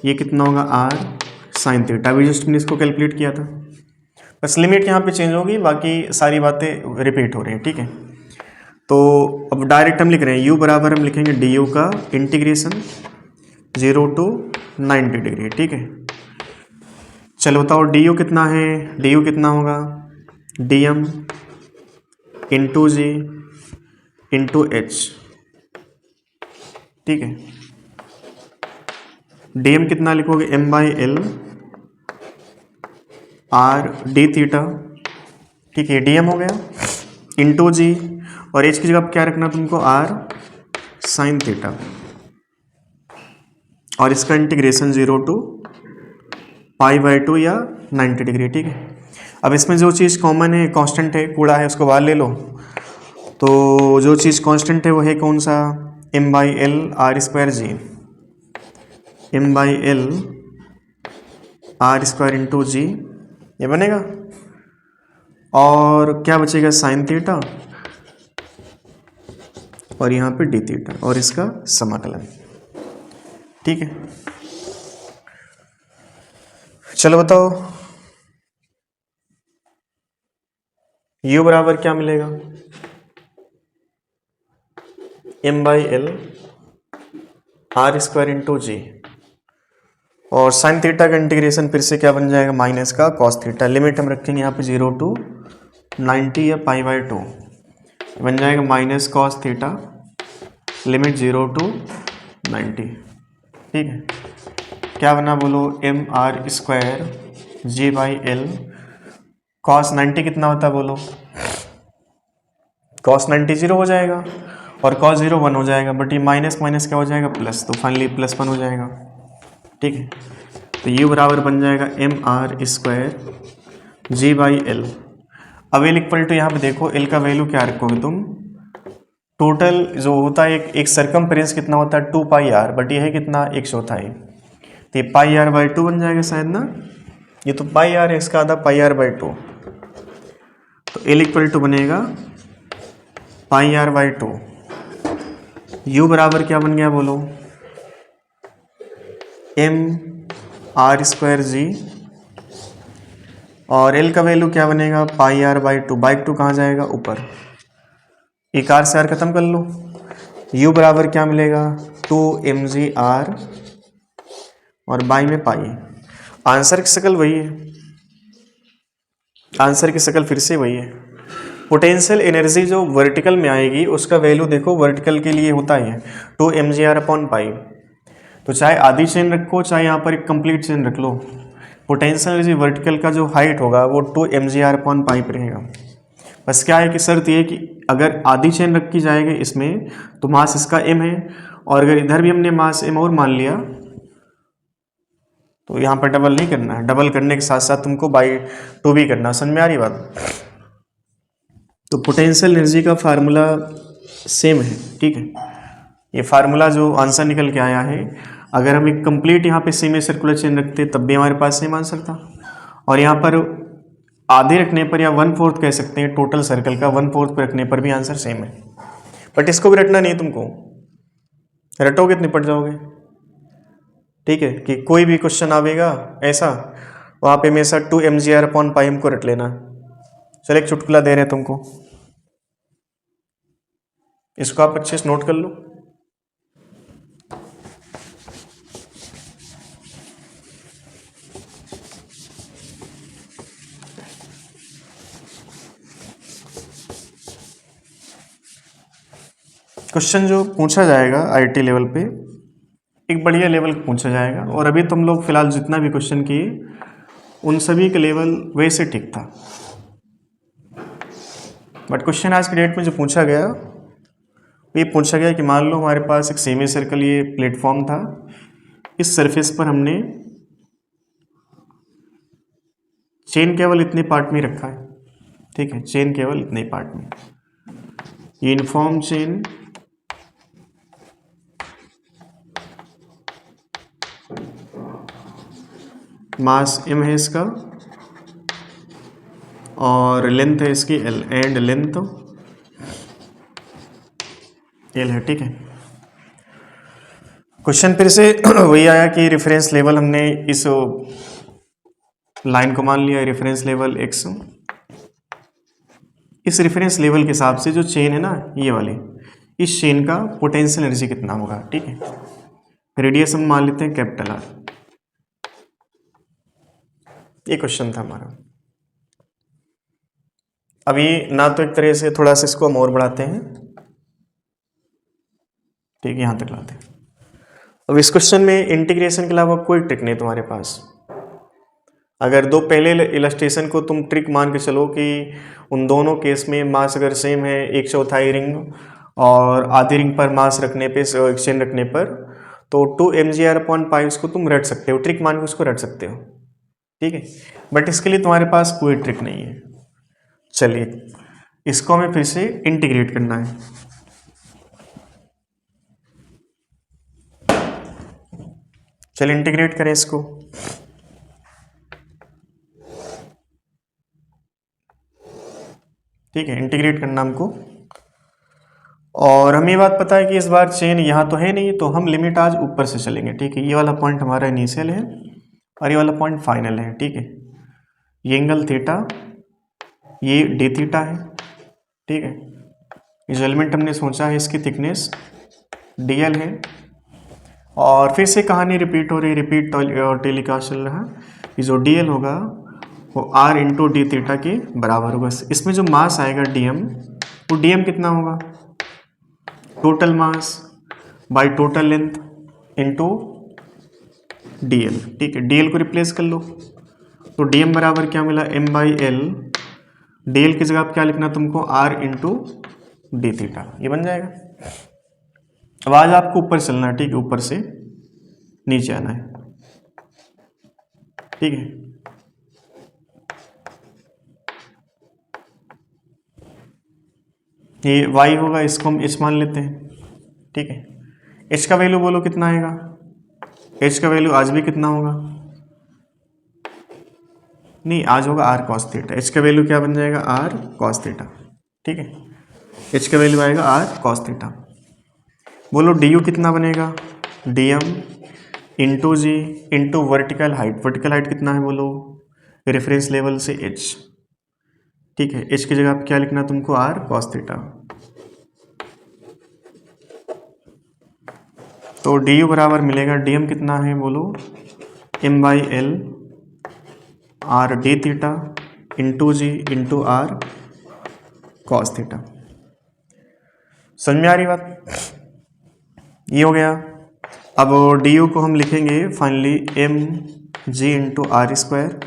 ये कितना होगा, r साइन थीटा। अभी जस्ट हमने इसको कैलकुलेट किया था, बस लिमिट यहाँ पे चेंज होगी, बाकी सारी बातें रिपीट हो रही हैं, ठीक है। तो अब डायरेक्ट हम लिख रहे हैं u बराबर हम लिखेंगे du का इंटीग्रेशन 0 to 90 डिग्री, ठीक है। चलो बताओ du कितना है, du कितना होगा, dm इंटू जी इंटू एच, ठीक है। dm कितना लिखोगे, m by l R D theta, ठीक है। dm हो गया इंटू जी, और h की जगह क्या रखना तुमको, r साइन थीटा, और इसका इंटीग्रेशन 0 to π/2 या 90 डिग्री, ठीक है। अब इसमें जो चीज़ कॉमन है, कांस्टेंट है, कूड़ा है, उसको बाहर ले लो। तो जो चीज़ कांस्टेंट है वो है कौन सा, m by l r square g, m by l r square into g, ये बनेगा। और क्या बचेगा, साइन थीटा, और यहाँ पे डी थीटा, और इसका समाकलन, ठीक है। चलो बताओ, u बराबर क्या मिलेगा, m by l r square into g, और साइन थीटा का इंटीग्रेशन फिर से क्या बन जाएगा, माइनस का कॉस थीटा। लिमिट हम रखेंगे यहाँ पे 0 to 90 या π/2, बन जाएगा minus cos theta, limit 0 to 90, ठीक है। क्या बना बोलो, M R square G by L, cos 90 कितना होता है बोलो, कॉस 90 0 हो जाएगा, और कॉस 0 1 हो जाएगा, बट ये माइनस माइनस क्या हो जाएगा, प्लस, तो फाइनली +1 हो जाएगा, ठीक है। तो u बराबर बन जाएगा M R square G by L. अब एल इक्वल टू यहाँ पे देखो, एल का वैल्यू क्या रखोगे तुम, टोटल जो होता है एक सर्कमफ्रेंस कितना होता है 2πr, बट ये है कितना, 1/4, तो ये πr/2 बन जाएगा शायद ना, ये तो πr है, इसका आधा πr/2, तो एल इक्वल टू बनेगा πr/2। u बराबर क्या बन गया बोलो, एम आर स्क्वायर जी, और एल का वैल्यू क्या बनेगा, πr/2, बाई 2 कहाँ जाएगा, ऊपर, एक आर से आर खत्म कर लो। u बराबर क्या मिलेगा, 2mgr, और बाई में पाई। आंसर की शक्ल वही है, आंसर की शक्ल फिर से वही है। पोटेंशियल एनर्जी जो वर्टिकल में आएगी उसका वैल्यू देखो, वर्टिकल के लिए होता है 2mgr/π। तो चाहे आधी चेन रखो, चाहे यहाँ पर एक कंप्लीट चेन रख लो, पोटेंशियल एनर्जी वर्टिकल का जो हाइट होगा वो 2mgr/π रहेगा। बस क्या है कि शर्त ये है कि अगर आधी चेन रखी जाएगी इसमें तो मास इसका m है, और अगर इधर भी हमने मास m और मान लिया तो यहाँ पर डबल नहीं करना है, डबल करने के साथ साथ तुमको बाई 2 भी करना। समझ में आ रही बात। तो पोटेंशियल एनर्जी का फार्मूला सेम है, ठीक है। ये फार्मूला जो आंसर निकल के आया है, अगर हम एक कंप्लीट यहाँ पे सेमी सर्कुलर चेन रखते तब भी हमारे पास सेम आंसर था, और यहाँ पर आधे रखने पर या 1/4 कह सकते हैं टोटल सर्कल का 1/4 पे रखने पर भी आंसर सेम है। बट इसको भी रटना नहीं है तुमको, रटोगे तो निपट जाओगे। ठीक है, कि कोई भी क्वेश्चन आवेगा ऐसा, वहाँ पे हमेशा 2mgr/π हमको रट लेना। चलो एक चुटकुला दे रहे हैं तुमको, इसको आप अच्छे से नोट कर लो। क्वेश्चन जो पूछा जाएगा आईटी लेवल पे, एक बढ़िया लेवल पूछा जाएगा। और अभी तुम लोग फिलहाल जितना भी क्वेश्चन किए उन सभी का लेवल वैसे ठीक था, बट क्वेश्चन आज की डेट में जो पूछा गया, ये पूछा गया कि मान लो हमारे पास एक सेमी सर्कल ये प्लेटफॉर्म था, इस सरफेस पर हमने चेन केवल इतने पार्ट में रखा है। ठीक है, चेन केवल इतने पार्ट में, यूनिफॉर्म चेन मास m है इसका और लेंथ है इसकी l, एंड लेंथ l है। ठीक है, क्वेश्चन फिर से वही आया कि रेफरेंस लेवल हमने इस लाइन को मान लिया रेफरेंस लेवल x। इस रेफरेंस लेवल के हिसाब से जो चेन है ना ये वाली, इस चेन का पोटेंशियल एनर्जी कितना होगा। ठीक है, रेडियस हम मान लेते हैं कैपिटल R। ये क्वेश्चन था हमारा। अभी ना तो एक तरह से थोड़ा सा इसको हम और बढ़ाते हैं। ठीक है, यहां तक लाते हैं। अब इस क्वेश्चन में इंटीग्रेशन के अलावा कोई ट्रिक नहीं तुम्हारे पास। अगर दो पहले इलस्ट्रेशन को तुम ट्रिक मान के चलो कि उन दोनों केस में मास अगर सेम है, एक चौथाई रिंग और आधी रिंग पर मास रखने पे, एक्सचेंज रखने पर, तो 2mgr/π उसको तुम रट सकते हो, ट्रिक मान के उसको रट सकते हो। ठीक है, बट इसके लिए तुम्हारे पास कोई ट्रिक नहीं है। चलिए इसको हमें फिर से इंटीग्रेट करना है। चलिए इंटीग्रेट करें इसको। ठीक है, इंटीग्रेट करना हमको। और हमें ये बात पता है कि इस बार चेन यहाँ तो है नहीं, तो हम लिमिट आज ऊपर से चलेंगे। ठीक है, ये वाला पॉइंट हमारा इनिशियल है और ये वाला पॉइंट फाइनल है। ठीक है, ये एंगल थीटा, ये डी थीटा है। ठीक है, ये जो एलिमेंट हमने सोचा है इसकी थिकनेस dl है। और फिर से कहानी रिपीट हो रही, रिपीट और टेलीकास्ट चल रहा। ये जो dl होगा वो r इंटू डी थीटा के बराबर होगा। इसमें जो मास आएगा dm, वो dm कितना होगा, total mass by total length into dl। ठीक है, dl को रिप्लेस कर लो, तो dm बराबर क्या मिला, m/l। dl की जगह आप क्या लिखना तुमको, r इंटू डी थीटा, ये बन जाएगा। अब आज आपको ऊपर चलना है। ठीक है, ऊपर से नीचे आना है। ठीक है, ये y होगा, इसको हम h मान लेते हैं। ठीक है, h का वैल्यू बोलो कितना आएगा, h का वैल्यू आज भी कितना होगा, नहीं आज होगा r cos थीटा। h का वैल्यू क्या बन जाएगा, r cos थीटा। ठीक है, h का वैल्यू आएगा r cos थीटा। बोलो du कितना बनेगा, dm इंटू जी into vertical height. Vertical height कितना है बोलो, रेफरेंस लेवल से h। ठीक है, h की जगह आप क्या लिखना तुमको, r cos थीटा। तो du बराबर मिलेगा, dm कितना है बोलो, m/l r d theta into जी इंटू r cos थीटा। समझ में आ रही बात, ये हो गया। अब du को हम लिखेंगे finally mg into R square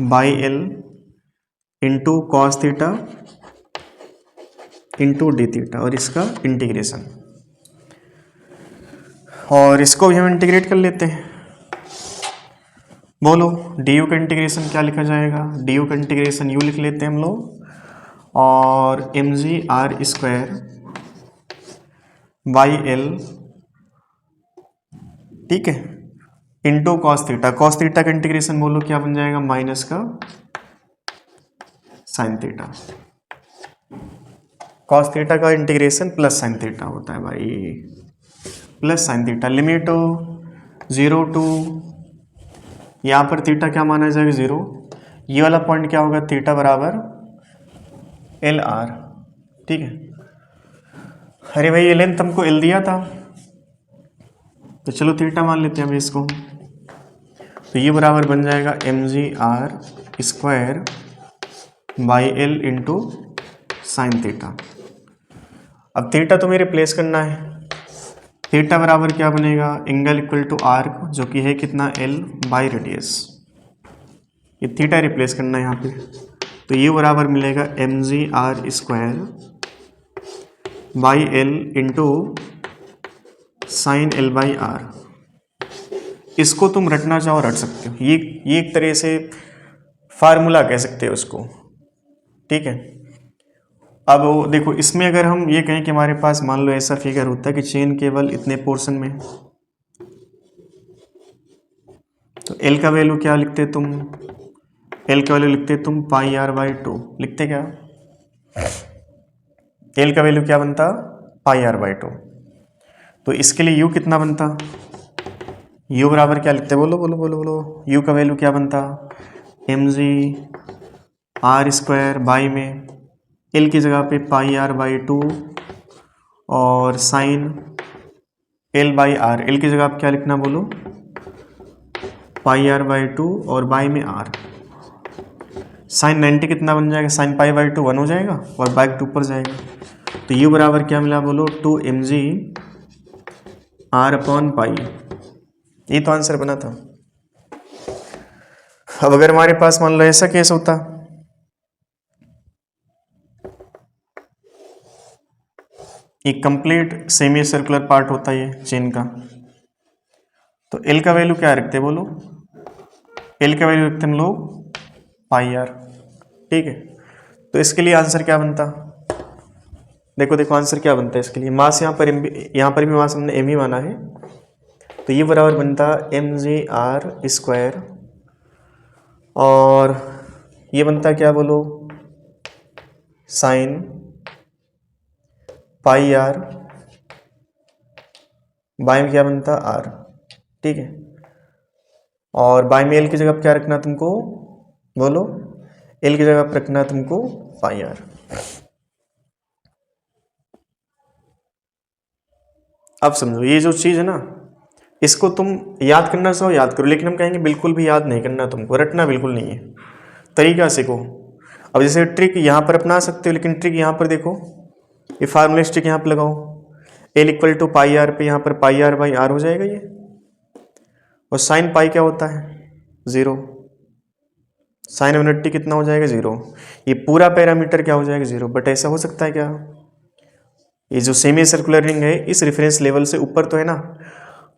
by L into cos theta into D theta, और इसका इंटीग्रेशन। और इसको भी हम इंटीग्रेट कर लेते हैं। बोलो du का इंटीग्रेशन क्या लिखा जाएगा, du का इंटीग्रेशन u लिख लेते हैं हम लोग, और mg R square by L, ठीक है, into cos theta. Cos theta का इंटीग्रेशन बोलो क्या बन जाएगा, माइनस का साइन थीटा। कॉस थीटा का इंटीग्रेशन प्लस साइन थीटा होता है भाई, plus sine theta. Limit 0 to, यहाँ पर थीटा क्या माना जाएगा 0, ये वाला पॉइंट क्या होगा थीटा बराबर एल आर, ठीक है। अरे भाई ये लेंथ हमको एल दिया था, तो चलो थीटा मान लेते हैं अभी इसको, तो ये बराबर बन जाएगा mg/r² by L into sine theta. अब थीटा तो मेरे रिप्लेस करना है, थीटा बराबर क्या बनेगा एंगल इक्वल टू आर्क, जो कि है कितना एल बाई रेडियस, ये थीटा रिप्लेस करना है यहाँ पे, तो ये बराबर मिलेगा mg/r² by L into sine L by R. इसको तुम रटना चाहो रट सकते हो, ये एक तरह से फार्मूला कह सकते हो उसको, ठीक है। अब देखो इसमें अगर हम ये कहें कि हमारे पास मान लो ऐसा फिगर होता है कि चेन केवल इतने पोर्शन में है, तो एल का वैल्यू क्या लिखते तुम, एल का वैल्यू लिखते तुम πr/2, लिखते क्या, एल का वैल्यू क्या बनता πr/2। तो इसके लिए यू कितना बनता, यू बराबर क्या लिखते, बोलो बोलो बोलो बोलो, यू का वैल्यू क्या बनता mg/r² बाई में एल की जगह पे πr/2 और sine L by R, L की जगह आप क्या लिखना बोलो πr/2 और बाई में आर। साइन 90 कितना बन जाएगा, साइन π/2 1 हो जाएगा और बाई 2 ऊपर जाएगा, तो यू बराबर क्या मिला बोलो 2mg/π, ये तो आंसर बना था। अब अगर हमारे पास मान लो ऐसा केस होता, एक कंप्लीट सेमी सर्कुलर पार्ट होता है ये चेन का, तो एल का वैल्यू क्या रखते बोलो, एल का वैल्यू रखते हम लोग πr, ठीक है। तो इसके लिए आंसर क्या बनता, देखो देखो आंसर क्या बनता है इसके लिए, मास यहाँ पर भी मास हमने एम ही माना है, तो ये बराबर बनता mg/r² और ये बनता क्या बोलो साइन πr बाई में क्या बनता r, ठीक है। और बाई में एल की जगह क्या रखना तुमको बोलो, एल की जगह पर रखना तुमको πr। अब समझो ये जो चीज़ है ना, इसको तुम याद करना चाहो याद करो, लेकिन हम कहेंगे बिल्कुल भी याद नहीं करना तुमको, रटना बिल्कुल नहीं है, तरीका सीखो। अब जैसे ट्रिक यहाँ पर अपना सकते हो, लेकिन ट्रिक यहाँ पर देखो, ये फार्मूला ट्रिक यहाँ पर लगाओ, एल इक्वल टू πr पे यहाँ पर πr/r हो जाएगा ये, और साइन पाई क्या होता है 0, साइन 180 कितना हो जाएगा 0, ये पूरा पैरामीटर क्या हो जाएगा 0। बट ऐसा हो सकता है क्या, ये जो सेमी सर्कुलर रिंग है इस रेफरेंस लेवल से ऊपर तो है ना,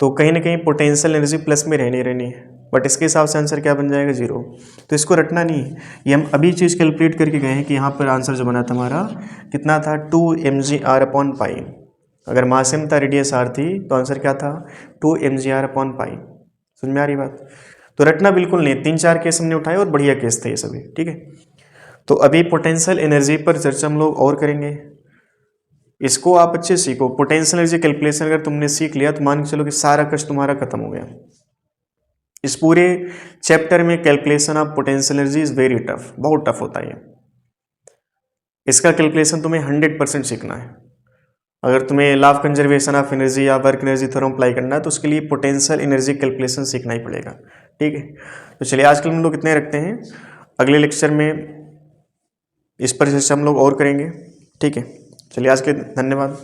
तो कहीं ना कहीं पोटेंशियल एनर्जी प्लस में रहनी है, बट इसके हिसाब से आंसर क्या बन जाएगा 0। तो इसको रटना नहीं, ये हम अभी चीज़ कैलकुलेट करके गए हैं कि यहाँ पर आंसर जो बना था हमारा कितना था 2mg/π, अगर मास m था रेडियस r थी तो आंसर क्या था 2mg/π। समझ में आ रही बात, तो रटना बिल्कुल नहीं, 3-4 केस हमने उठाए और बढ़िया केस थे ये सभी, ठीक है। तो अभी पोटेंशियल एनर्जी पर चर्चा हम लोग और करेंगे, इसको आप अच्छे सीखो। पोटेंशियल एनर्जी कैलकुलेशन अगर तुमने सीख लिया तो मान के चलो कि सारा कष्ट तुम्हारा खत्म हो गया। इस पूरे चैप्टर में calculation of potential energy is very tough, बहुत टफ होता है। इसका कैलकुलेशन तुम्हें 100% सीखना है। अगर तुम्हें law of conservation of energy या वर्क एनर्जी थ्योरम अप्लाई करना है तो उसके लिए पोटेंशियल एनर्जी कैलकुलेशन सीखना ही पड़ेगा, ठीक है। तो चलिए आज के हम लोग इतने रखते हैं, अगले लेक्चर में इस पर चर्चा हम लोग और करेंगे, ठीक है। चलिए आज के धन्यवाद।